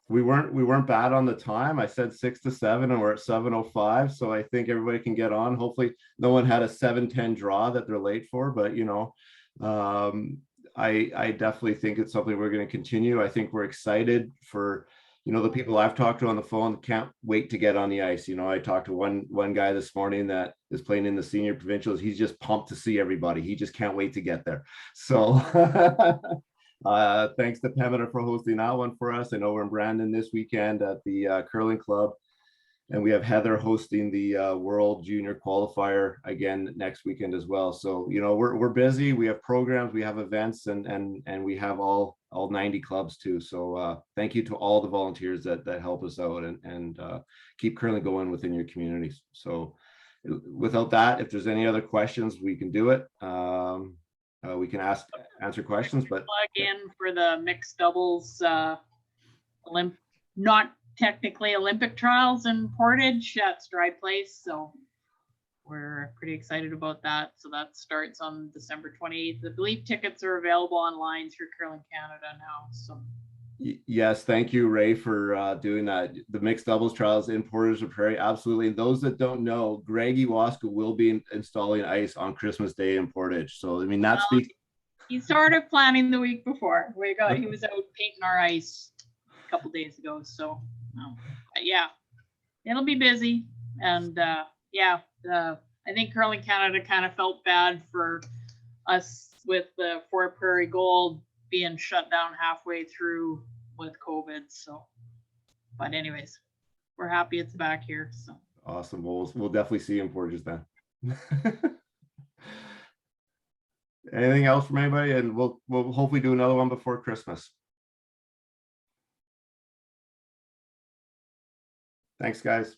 We weren't bad on the time. I said 6 to 7, and we're at 7:05. So I think everybody can get on. Hopefully no one had a 7:10 draw that they're late for, but I definitely think it's something we're going to continue. I think we're excited for, the people I've talked to on the phone can't wait to get on the ice. I talked to one guy this morning that is playing in the senior provincials. He's just pumped to see everybody. He just can't wait to get there. So thanks to Pemina for hosting that one for us. I know we're in Brandon this weekend at the curling club, and we have Heather hosting the World Junior Qualifier again next weekend as well. So we're busy. We have programs, we have events, and we have all 90 clubs too. So thank you to all the volunteers that help us out and keep curling going within your communities. So without that, if there's any other questions, we can do it. We can answer questions, but plug in for the mixed doubles not technically Olympic trials in Portage at Stride Place. So we're pretty excited about that. So that starts on December 28th. I believe tickets are available online through Curling Canada now. So yes, thank you, Ray, for doing that. The mixed doubles trials in Portage la Prairie, absolutely. And those that don't know, Greg Iwaska will be installing ice on Christmas Day in Portage. So I mean, that's he started planning the week before. He was out painting our ice a couple days ago. So yeah, it'll be busy. And I think Curling Canada kind of felt bad for us with the Fort Prairie Gold being shut down halfway through with COVID. So, but anyways, we're happy it's back here. So awesome. We'll definitely see you in Portage then. Anything else from anybody? And we'll hopefully do another one before Christmas. Thanks, guys.